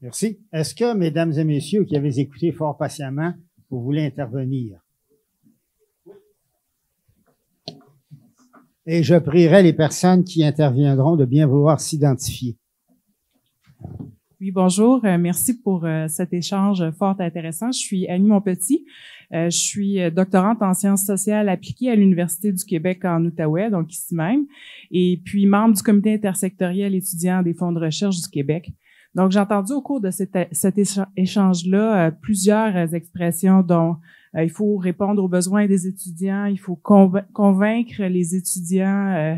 Merci. Est-ce que, mesdames et messieurs qui avez écouté fort patiemment, vous voulez intervenir? Et je prierai les personnes qui interviendront de bien vouloir s'identifier. Oui, bonjour. Merci pour cet échange fort intéressant. Je suis Annie Monpetit. Je suis doctorante en sciences sociales appliquées à l'Université du Québec en Outaouais, donc ici même, et puis membre du comité intersectoriel étudiant des fonds de recherche du Québec. Donc, j'ai entendu au cours de cet échange-là plusieurs expressions dont il faut répondre aux besoins des étudiants, il faut convaincre les étudiants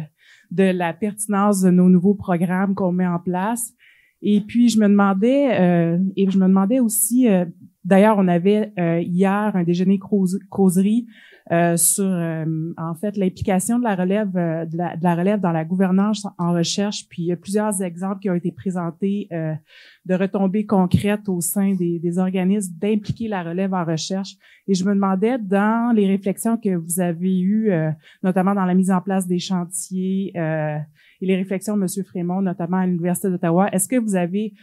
de la pertinence de nos nouveaux programmes qu'on met en place. Et puis, je me demandais aussi, d'ailleurs, on avait hier un déjeuner causerie sur, en fait, l'implication de la relève dans la gouvernance en recherche. Puis, il y a plusieurs exemples qui ont été présentés de retombées concrètes au sein des organismes d'impliquer la relève en recherche. Et je me demandais, dans les réflexions que vous avez eues, notamment dans la mise en place des chantiers et les réflexions de M. Frémont, notamment à l'Université d'Ottawa, est-ce que vous avez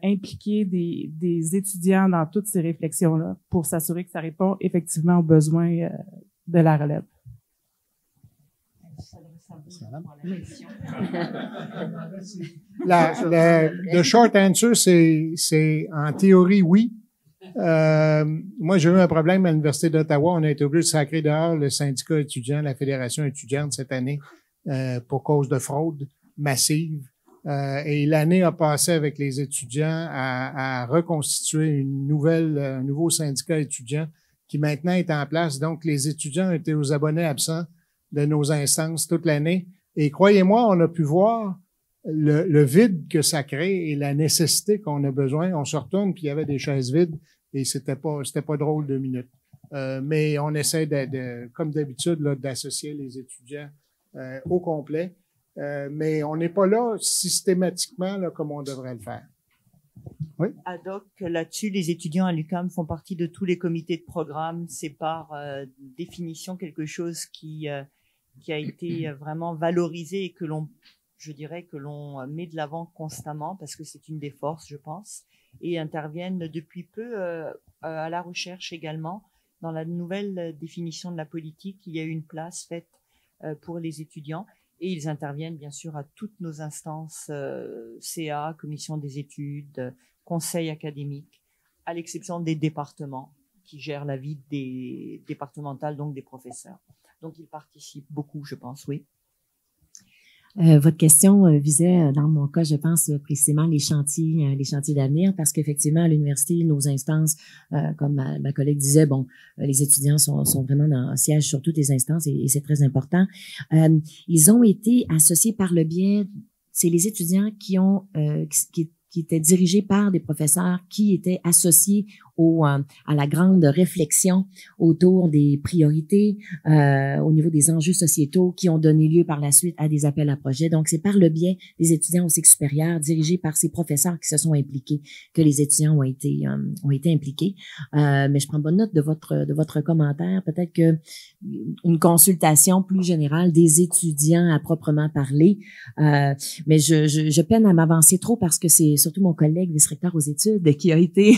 impliqué des étudiants dans toutes ces réflexions-là pour s'assurer que ça répond effectivement aux besoins de la relève? Le short answer, c'est en théorie, oui. Moi, j'ai eu un problème à l'Université d'Ottawa. On a été obligé de sacrer dehors le syndicat étudiant, la fédération étudiante cette année pour cause de fraude massive. Et l'année a passé avec les étudiants à reconstituer un nouveau syndicat étudiant qui maintenant est en place. Donc, les étudiants étaient aux abonnés absents de nos instances toute l'année. Et croyez-moi, on a pu voir le vide que ça crée et la nécessité qu'on a besoin. On se retourne, puis il y avait des chaises vides et c'était pas drôle 2 minutes. Mais on essaie comme d'habitude, là, d'associer les étudiants au complet. Mais on n'est pas là systématiquement là, comme on devrait le faire. Oui. Ad hoc, là-dessus, les étudiants à l'UQAM font partie de tous les comités de programme. C'est par définition quelque chose qui a été vraiment valorisé et que l'on met de l'avant constamment parce que c'est une des forces, je pense, et interviennent depuis peu à la recherche également. Dans la nouvelle définition de la politique, il y a une place faite pour les étudiants. Et ils interviennent bien sûr à toutes nos instances, CA, commission des études, conseil académique, à l'exception des départements qui gèrent la vie des départementales, donc des professeurs. Donc ils participent beaucoup, je pense, oui. Votre question visait, dans mon cas, je pense précisément les chantiers d'avenir, parce qu'effectivement, à l'université, nos instances, comme ma collègue disait, bon, les étudiants sont vraiment siègent sur toutes les instances et c'est très important. Ils ont été associés par le biais, c'est les étudiants qui étaient dirigés par des professeurs qui étaient associés à la grande réflexion autour des priorités au niveau des enjeux sociétaux qui ont donné lieu par la suite à des appels à projets. Donc, c'est par le biais des étudiants au cycle supérieur dirigés par ces professeurs qui se sont impliqués que les étudiants ont été impliqués. Mais je prends bonne note de votre commentaire. Peut-être que une consultation plus générale des étudiants à proprement parler. Mais je peine à m'avancer trop parce que c'est surtout mon collègue vice-recteur aux études qui a été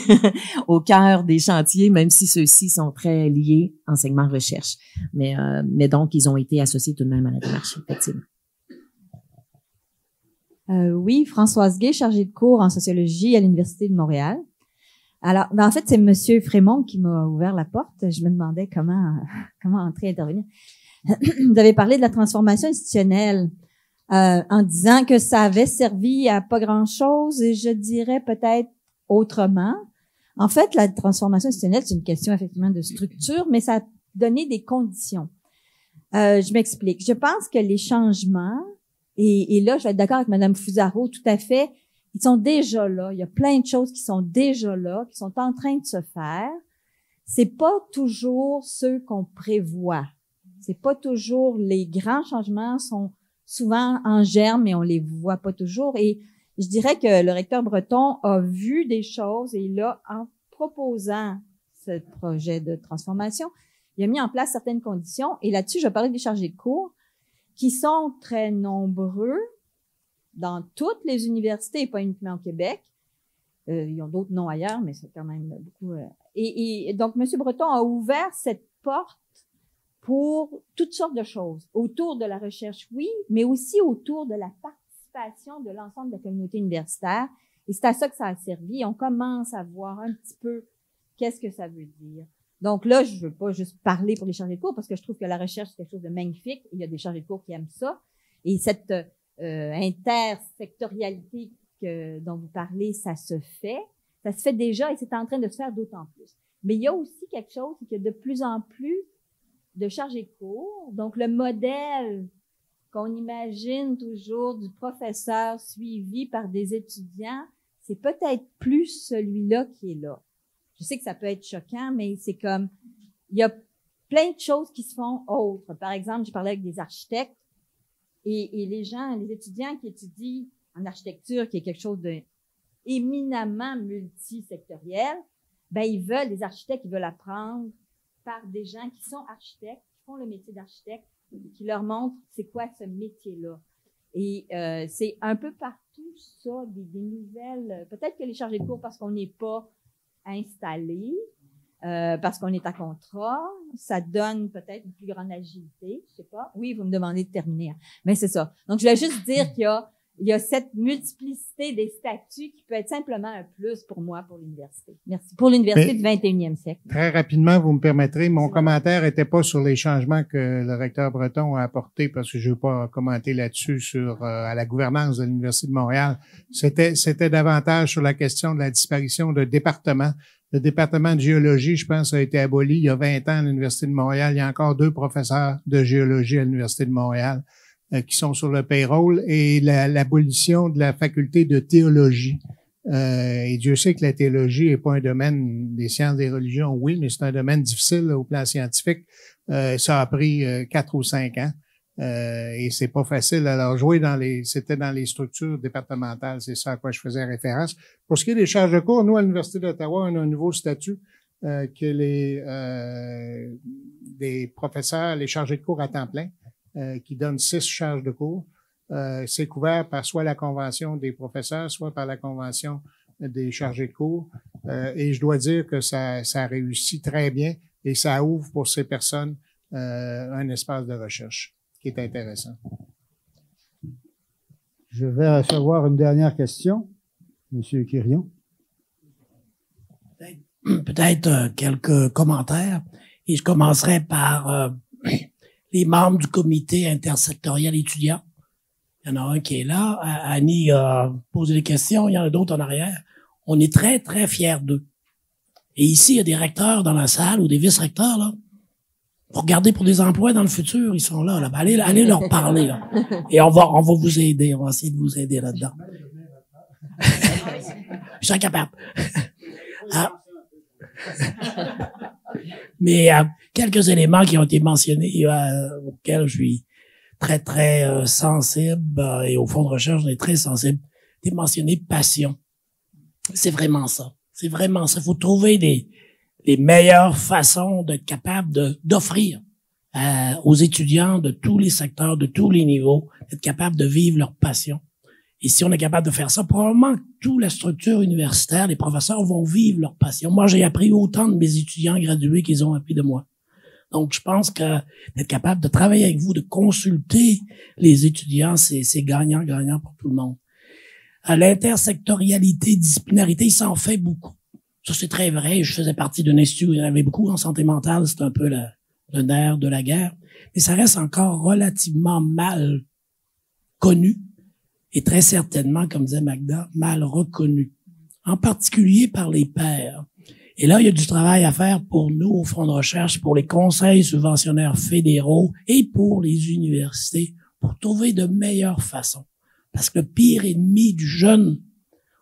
au cœur des chantiers, même si ceux-ci sont très liés enseignement-recherche. Mais donc, ils ont été associés tout de même à la démarche, effectivement. Oui, Françoise Gay, chargée de cours en sociologie à l'Université de Montréal. Alors, en fait, c'est Monsieur Frémont qui m'a ouvert la porte. Je me demandais comment entrer et intervenir. Vous avez parlé de la transformation institutionnelle en disant que ça avait servi à pas grand-chose et je dirais peut-être autrement. En fait, la transformation institutionnelle, c'est une question effectivement de structure, mais ça a donné des conditions. Je m'explique. Je pense que les changements, et là, je vais être d'accord avec Madame Fusaro, tout à fait, ils sont déjà là. Il y a plein de choses qui sont déjà là, qui sont en train de se faire. C'est pas toujours ceux qu'on prévoit. C'est pas toujours les grands changements sont souvent en germe et on les voit pas toujours. Et je dirais que le recteur Breton a vu des choses et là, en proposant ce projet de transformation, il a mis en place certaines conditions. Et là-dessus, je vais parler des chargés de cours qui sont très nombreux dans toutes les universités et pas uniquement au Québec. Ils ont d'autres noms ailleurs, mais c'est quand même beaucoup. Et donc, M. Breton a ouvert cette porte pour toutes sortes de choses. Autour de la recherche, oui, mais aussi autour de la participation de l'ensemble de la communauté universitaire. Et c'est à ça que ça a servi. On commence à voir un petit peu qu'est-ce que ça veut dire. Donc là, je veux pas juste parler pour les chargés de cours parce que je trouve que la recherche, c'est quelque chose de magnifique. Il y a des chargés de cours qui aiment ça. Et cette intersectorialité dont vous parlez, ça se fait. Ça se fait déjà et c'est en train de se faire d'autant plus. Mais il y a aussi quelque chose, c'est qu'il y a de plus en plus de chargés de cours. Donc, le modèle qu'on imagine toujours du professeur suivi par des étudiants, c'est peut-être plus celui-là qui est là. Je sais que ça peut être choquant, mais c'est comme, il y a plein de choses qui se font autres. Par exemple, je parlais avec des architectes et les gens, les étudiants qui étudient en architecture, qui est quelque chose de éminemment multisectoriel, ben, les architectes, ils veulent apprendre par des gens qui sont architectes, qui font le métier d'architecte, qui leur montrent c'est quoi ce métier-là. Et c'est un peu partout ça, des nouvelles. Peut-être que les chargés de cours, parce qu'on n'est pas installé, parce qu'on est à contrat, ça donne peut-être une plus grande agilité, je sais pas. Oui, vous me demandez de terminer, mais c'est ça. Donc, je voulais juste dire qu'il y a cette multiplicité des statuts qui peut être simplement un plus pour moi, pour l'université. Merci. Pour l'université du 21e siècle. Très rapidement, vous me permettrez, mon commentaire était pas sur les changements que le recteur Breton a apportés, parce que je ne veux pas commenter là-dessus sur à la gouvernance de l'Université de Montréal. C'était davantage sur la question de la disparition de départements. Le département de géologie, je pense, a été aboli il y a 20 ans à l'Université de Montréal. Il y a encore 2 professeurs de géologie à l'Université de Montréal qui sont sur le payroll, et l'abolition de la faculté de théologie. Et Dieu sait que la théologie est pas un domaine des sciences des religions, oui, mais c'est un domaine difficile là, au plan scientifique. Ça a pris 4 ou 5 ans. Et c'est pas facile. Alors, c'était dans les structures départementales, c'est ça à quoi je faisais référence. Pour ce qui est des charges de cours, nous, à l'Université d'Ottawa, on a un nouveau statut que des professeurs, les chargés de cours à temps plein, qui donne 6 charges de cours. C'est couvert par soit la convention des professeurs, soit par la convention des chargés de cours. Et je dois dire que ça réussit très bien et ça ouvre pour ces personnes un espace de recherche qui est intéressant. Je vais recevoir une dernière question. Monsieur Quirion. Peut-être quelques commentaires. Et je commencerai par les membres du comité intersectoriel étudiant. Il y en a un qui est là. Annie a posé des questions. Il y en a d'autres en arrière. On est très, très fiers d'eux. Et ici, il y a des recteurs dans la salle ou des vice-recteurs, là. Pour regarder pour des emplois dans le futur, ils sont là. Ben, allez leur parler, là. Et on va vous aider. On va essayer de vous aider là-dedans. Je suis incapable. Mais quelques éléments qui ont été mentionnés auxquels je suis très, très sensible, et au fond de recherche, on est très sensible. T'es mentionné passion. C'est vraiment ça. C'est vraiment ça. Il faut trouver les meilleures façons d'être capable d'offrir aux étudiants de tous les secteurs, de tous les niveaux, d'être capable de vivre leur passion. Et si on est capable de faire ça, probablement que toute la structure universitaire, les professeurs vont vivre leur passion. Moi, j'ai appris autant de mes étudiants gradués qu'ils ont appris de moi. Donc, je pense que d'être capable de travailler avec vous, de consulter les étudiants, c'est gagnant-gagnant pour tout le monde. À l'intersectorialité, disciplinarité, il s'en fait beaucoup. Ça, c'est très vrai. Je faisais partie d'un institut où il y en avait beaucoup en santé mentale. C'est un peu le nerf de la guerre. Mais ça reste encore relativement mal connu et très certainement, comme disait Magda, mal reconnu. En particulier par les pairs. Et là, il y a du travail à faire pour nous au Fonds de recherche, pour les conseils subventionnaires fédéraux et pour les universités, pour trouver de meilleures façons. Parce que le pire ennemi du jeune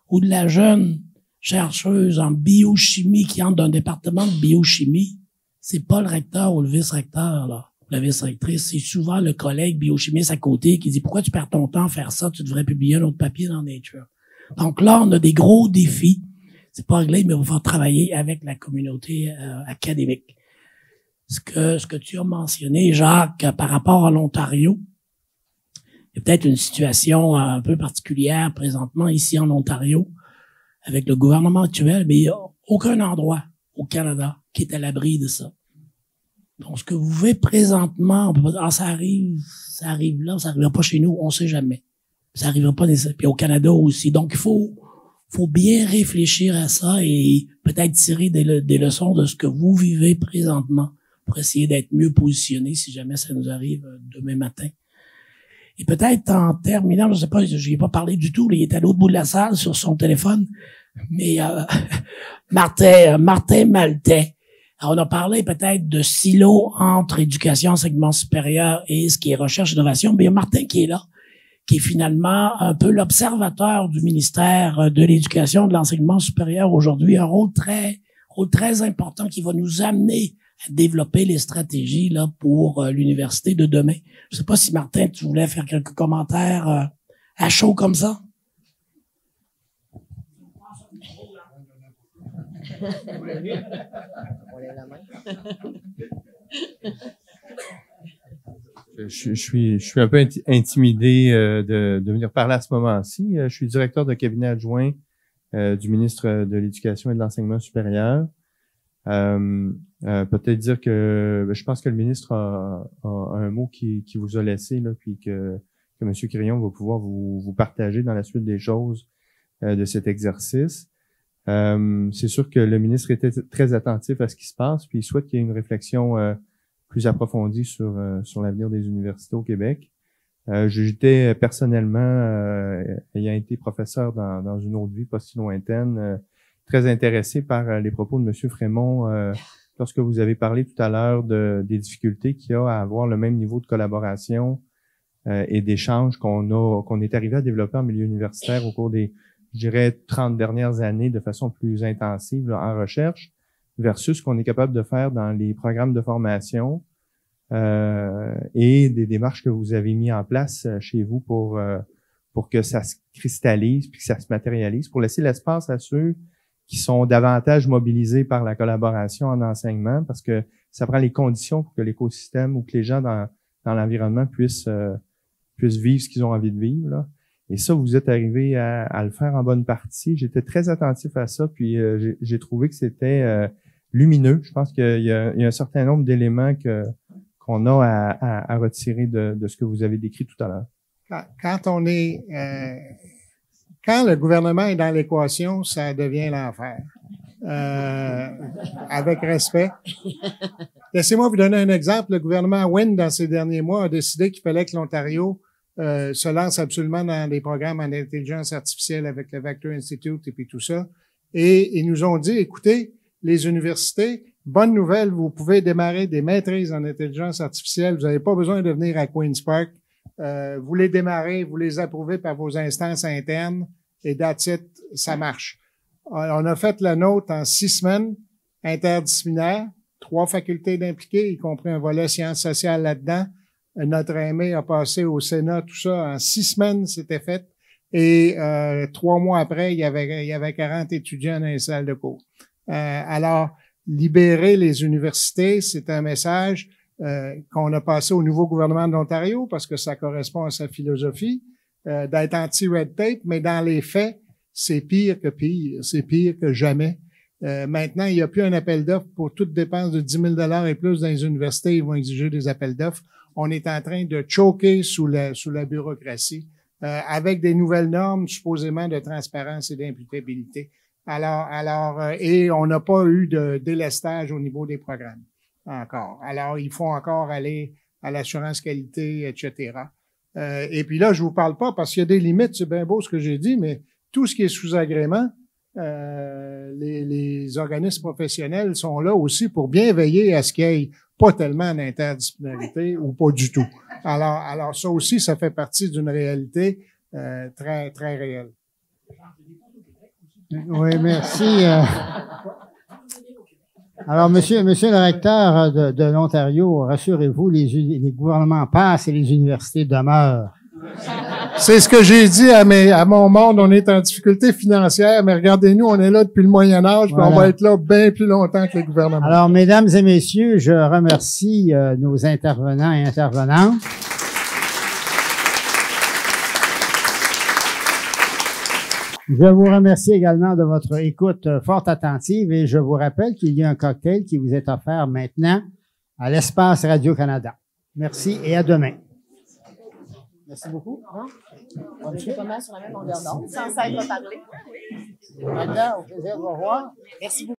ou de la jeune chercheuse en biochimie qui entre dans un département de biochimie, c'est pas le recteur ou le vice-recteur, là. La vice-rectrice, c'est souvent le collègue biochimiste à côté qui dit « Pourquoi tu perds ton temps à faire ça? Tu devrais publier un autre papier dans Nature. » Donc là, on a des gros défis. C'est pas réglé, mais on va travailler avec la communauté académique. Ce que tu as mentionné, Jacques, par rapport à l'Ontario, il y a peut-être une situation un peu particulière présentement ici en Ontario avec le gouvernement actuel, mais il n'y a aucun endroit au Canada qui est à l'abri de ça. Donc, ce que vous vivez présentement, on peut pas dire, ça arrive là, ça arrivera pas chez nous, on sait jamais. Ça arrivera pas puis au Canada aussi. Donc, il faut bien réfléchir à ça et peut-être tirer des leçons de ce que vous vivez présentement pour essayer d'être mieux positionné si jamais ça nous arrive demain matin. Et peut-être en terminant, je sais pas, je n'ai pas parlé du tout, il est à l'autre bout de la salle sur son téléphone, mais Martin Maltais. Alors, on a parlé peut-être de silo entre éducation, enseignement supérieur et ce qui est recherche et innovation, mais il y a Martin qui est là, qui est finalement un peu l'observateur du ministère de l'Éducation et de l'Enseignement supérieur aujourd'hui, un rôle très important qui va nous amener à développer les stratégies là pour l'université de demain. Je sais pas si Martin, tu voulais faire quelques commentaires à chaud comme ça. Je suis un peu intimidé de venir parler à ce moment-ci. Je suis directeur de cabinet adjoint du ministre de l'Éducation et de l'Enseignement supérieur. Peut-être dire que je pense que le ministre a un mot qui vous a laissé, là, puis que M. Crillon va pouvoir vous partager dans la suite des choses de cet exercice. C'est sûr que le ministre était très attentif à ce qui se passe, puis il souhaite qu'il y ait une réflexion plus approfondie sur l'avenir des universités au Québec. J'étais personnellement, ayant été professeur dans une autre vie pas si lointaine, très intéressé par les propos de M. Frémont lorsque vous avez parlé tout à l'heure des difficultés qu'il y a à avoir le même niveau de collaboration et d'échange qu'on est arrivé à développer en milieu universitaire au cours des, je dirais, 30 dernières années de façon plus intensive là, en recherche, versus ce qu'on est capable de faire dans les programmes de formation et des démarches que vous avez mis en place chez vous pour que ça se cristallise puis que ça se matérialise, pour laisser l'espace à ceux qui sont davantage mobilisés par la collaboration en enseignement, parce que ça prend les conditions pour que l'écosystème ou que les gens dans l'environnement puissent vivre ce qu'ils ont envie de vivre, là. Et ça, vous êtes arrivé à le faire en bonne partie. J'étais très attentif à ça, puis j'ai trouvé que c'était lumineux. Je pense qu'il y a un certain nombre d'éléments qu'on a à retirer de ce que vous avez décrit tout à l'heure. Quand le gouvernement est dans l'équation, ça devient l'enfer. Avec respect. Laissez-moi vous donner un exemple. Le gouvernement Wynne, dans ces derniers mois, a décidé qu'il fallait que l'Ontario se lance absolument dans des programmes en intelligence artificielle avec le Vector Institute et puis tout ça. Et ils nous ont dit, écoutez, les universités, bonne nouvelle, vous pouvez démarrer des maîtrises en intelligence artificielle. Vous n'avez pas besoin de venir à Queen's Park. Vous les démarrez, vous les approuvez par vos instances internes et that's it, ça marche. On a fait la nôtre en 6 semaines, interdisciplinaire, 3 facultés d'impliquer, y compris un volet sciences sociales là-dedans. Notre aimé a passé au Sénat, tout ça, en 6 semaines, c'était fait. Et 3 mois après, il y avait 40 étudiants dans les salles de cours. Alors, libérer les universités, c'est un message qu'on a passé au nouveau gouvernement de l'Ontario parce que ça correspond à sa philosophie d'être anti-red tape, mais dans les faits, c'est pire que pire, c'est pire que jamais. Maintenant, il n'y a plus un appel d'offres pour toute dépense de 10 000 $ et plus dans les universités, ils vont exiger des appels d'offres. On est en train de choquer sous la bureaucratie. avec des nouvelles normes supposément de transparence et d'imputabilité. Et on n'a pas eu de délestage au niveau des programmes encore. Alors, il faut encore aller à l'assurance qualité, etc. Et puis là, je vous parle pas parce qu'il y a des limites, c'est bien beau ce que j'ai dit, mais tout ce qui est sous agrément, les organismes professionnels sont là aussi pour bien veiller à ce qu'il n'y ait pas tellement d'interdisciplinarité ou pas du tout. Alors ça aussi, ça fait partie d'une réalité très, très réelle. Oui, merci. Alors, monsieur le recteur de l'Ontario, rassurez-vous, les gouvernements passent et les universités demeurent. C'est ce que j'ai dit à mon monde. On est en difficulté financière, mais regardez-nous, on est là depuis le Moyen Âge, puis on va être là bien plus longtemps que les gouvernements. Alors, mesdames et messieurs, je remercie nos intervenants et intervenantes. Je vous remercie également de votre écoute fort attentive et je vous rappelle qu'il y a un cocktail qui vous est offert maintenant à l'Espace Radio-Canada. Merci et à demain. Merci beaucoup. On est pas mal sur la même longueur d'onde, sans s'être parler. Maintenant, au plaisir de vous revoir. Merci beaucoup.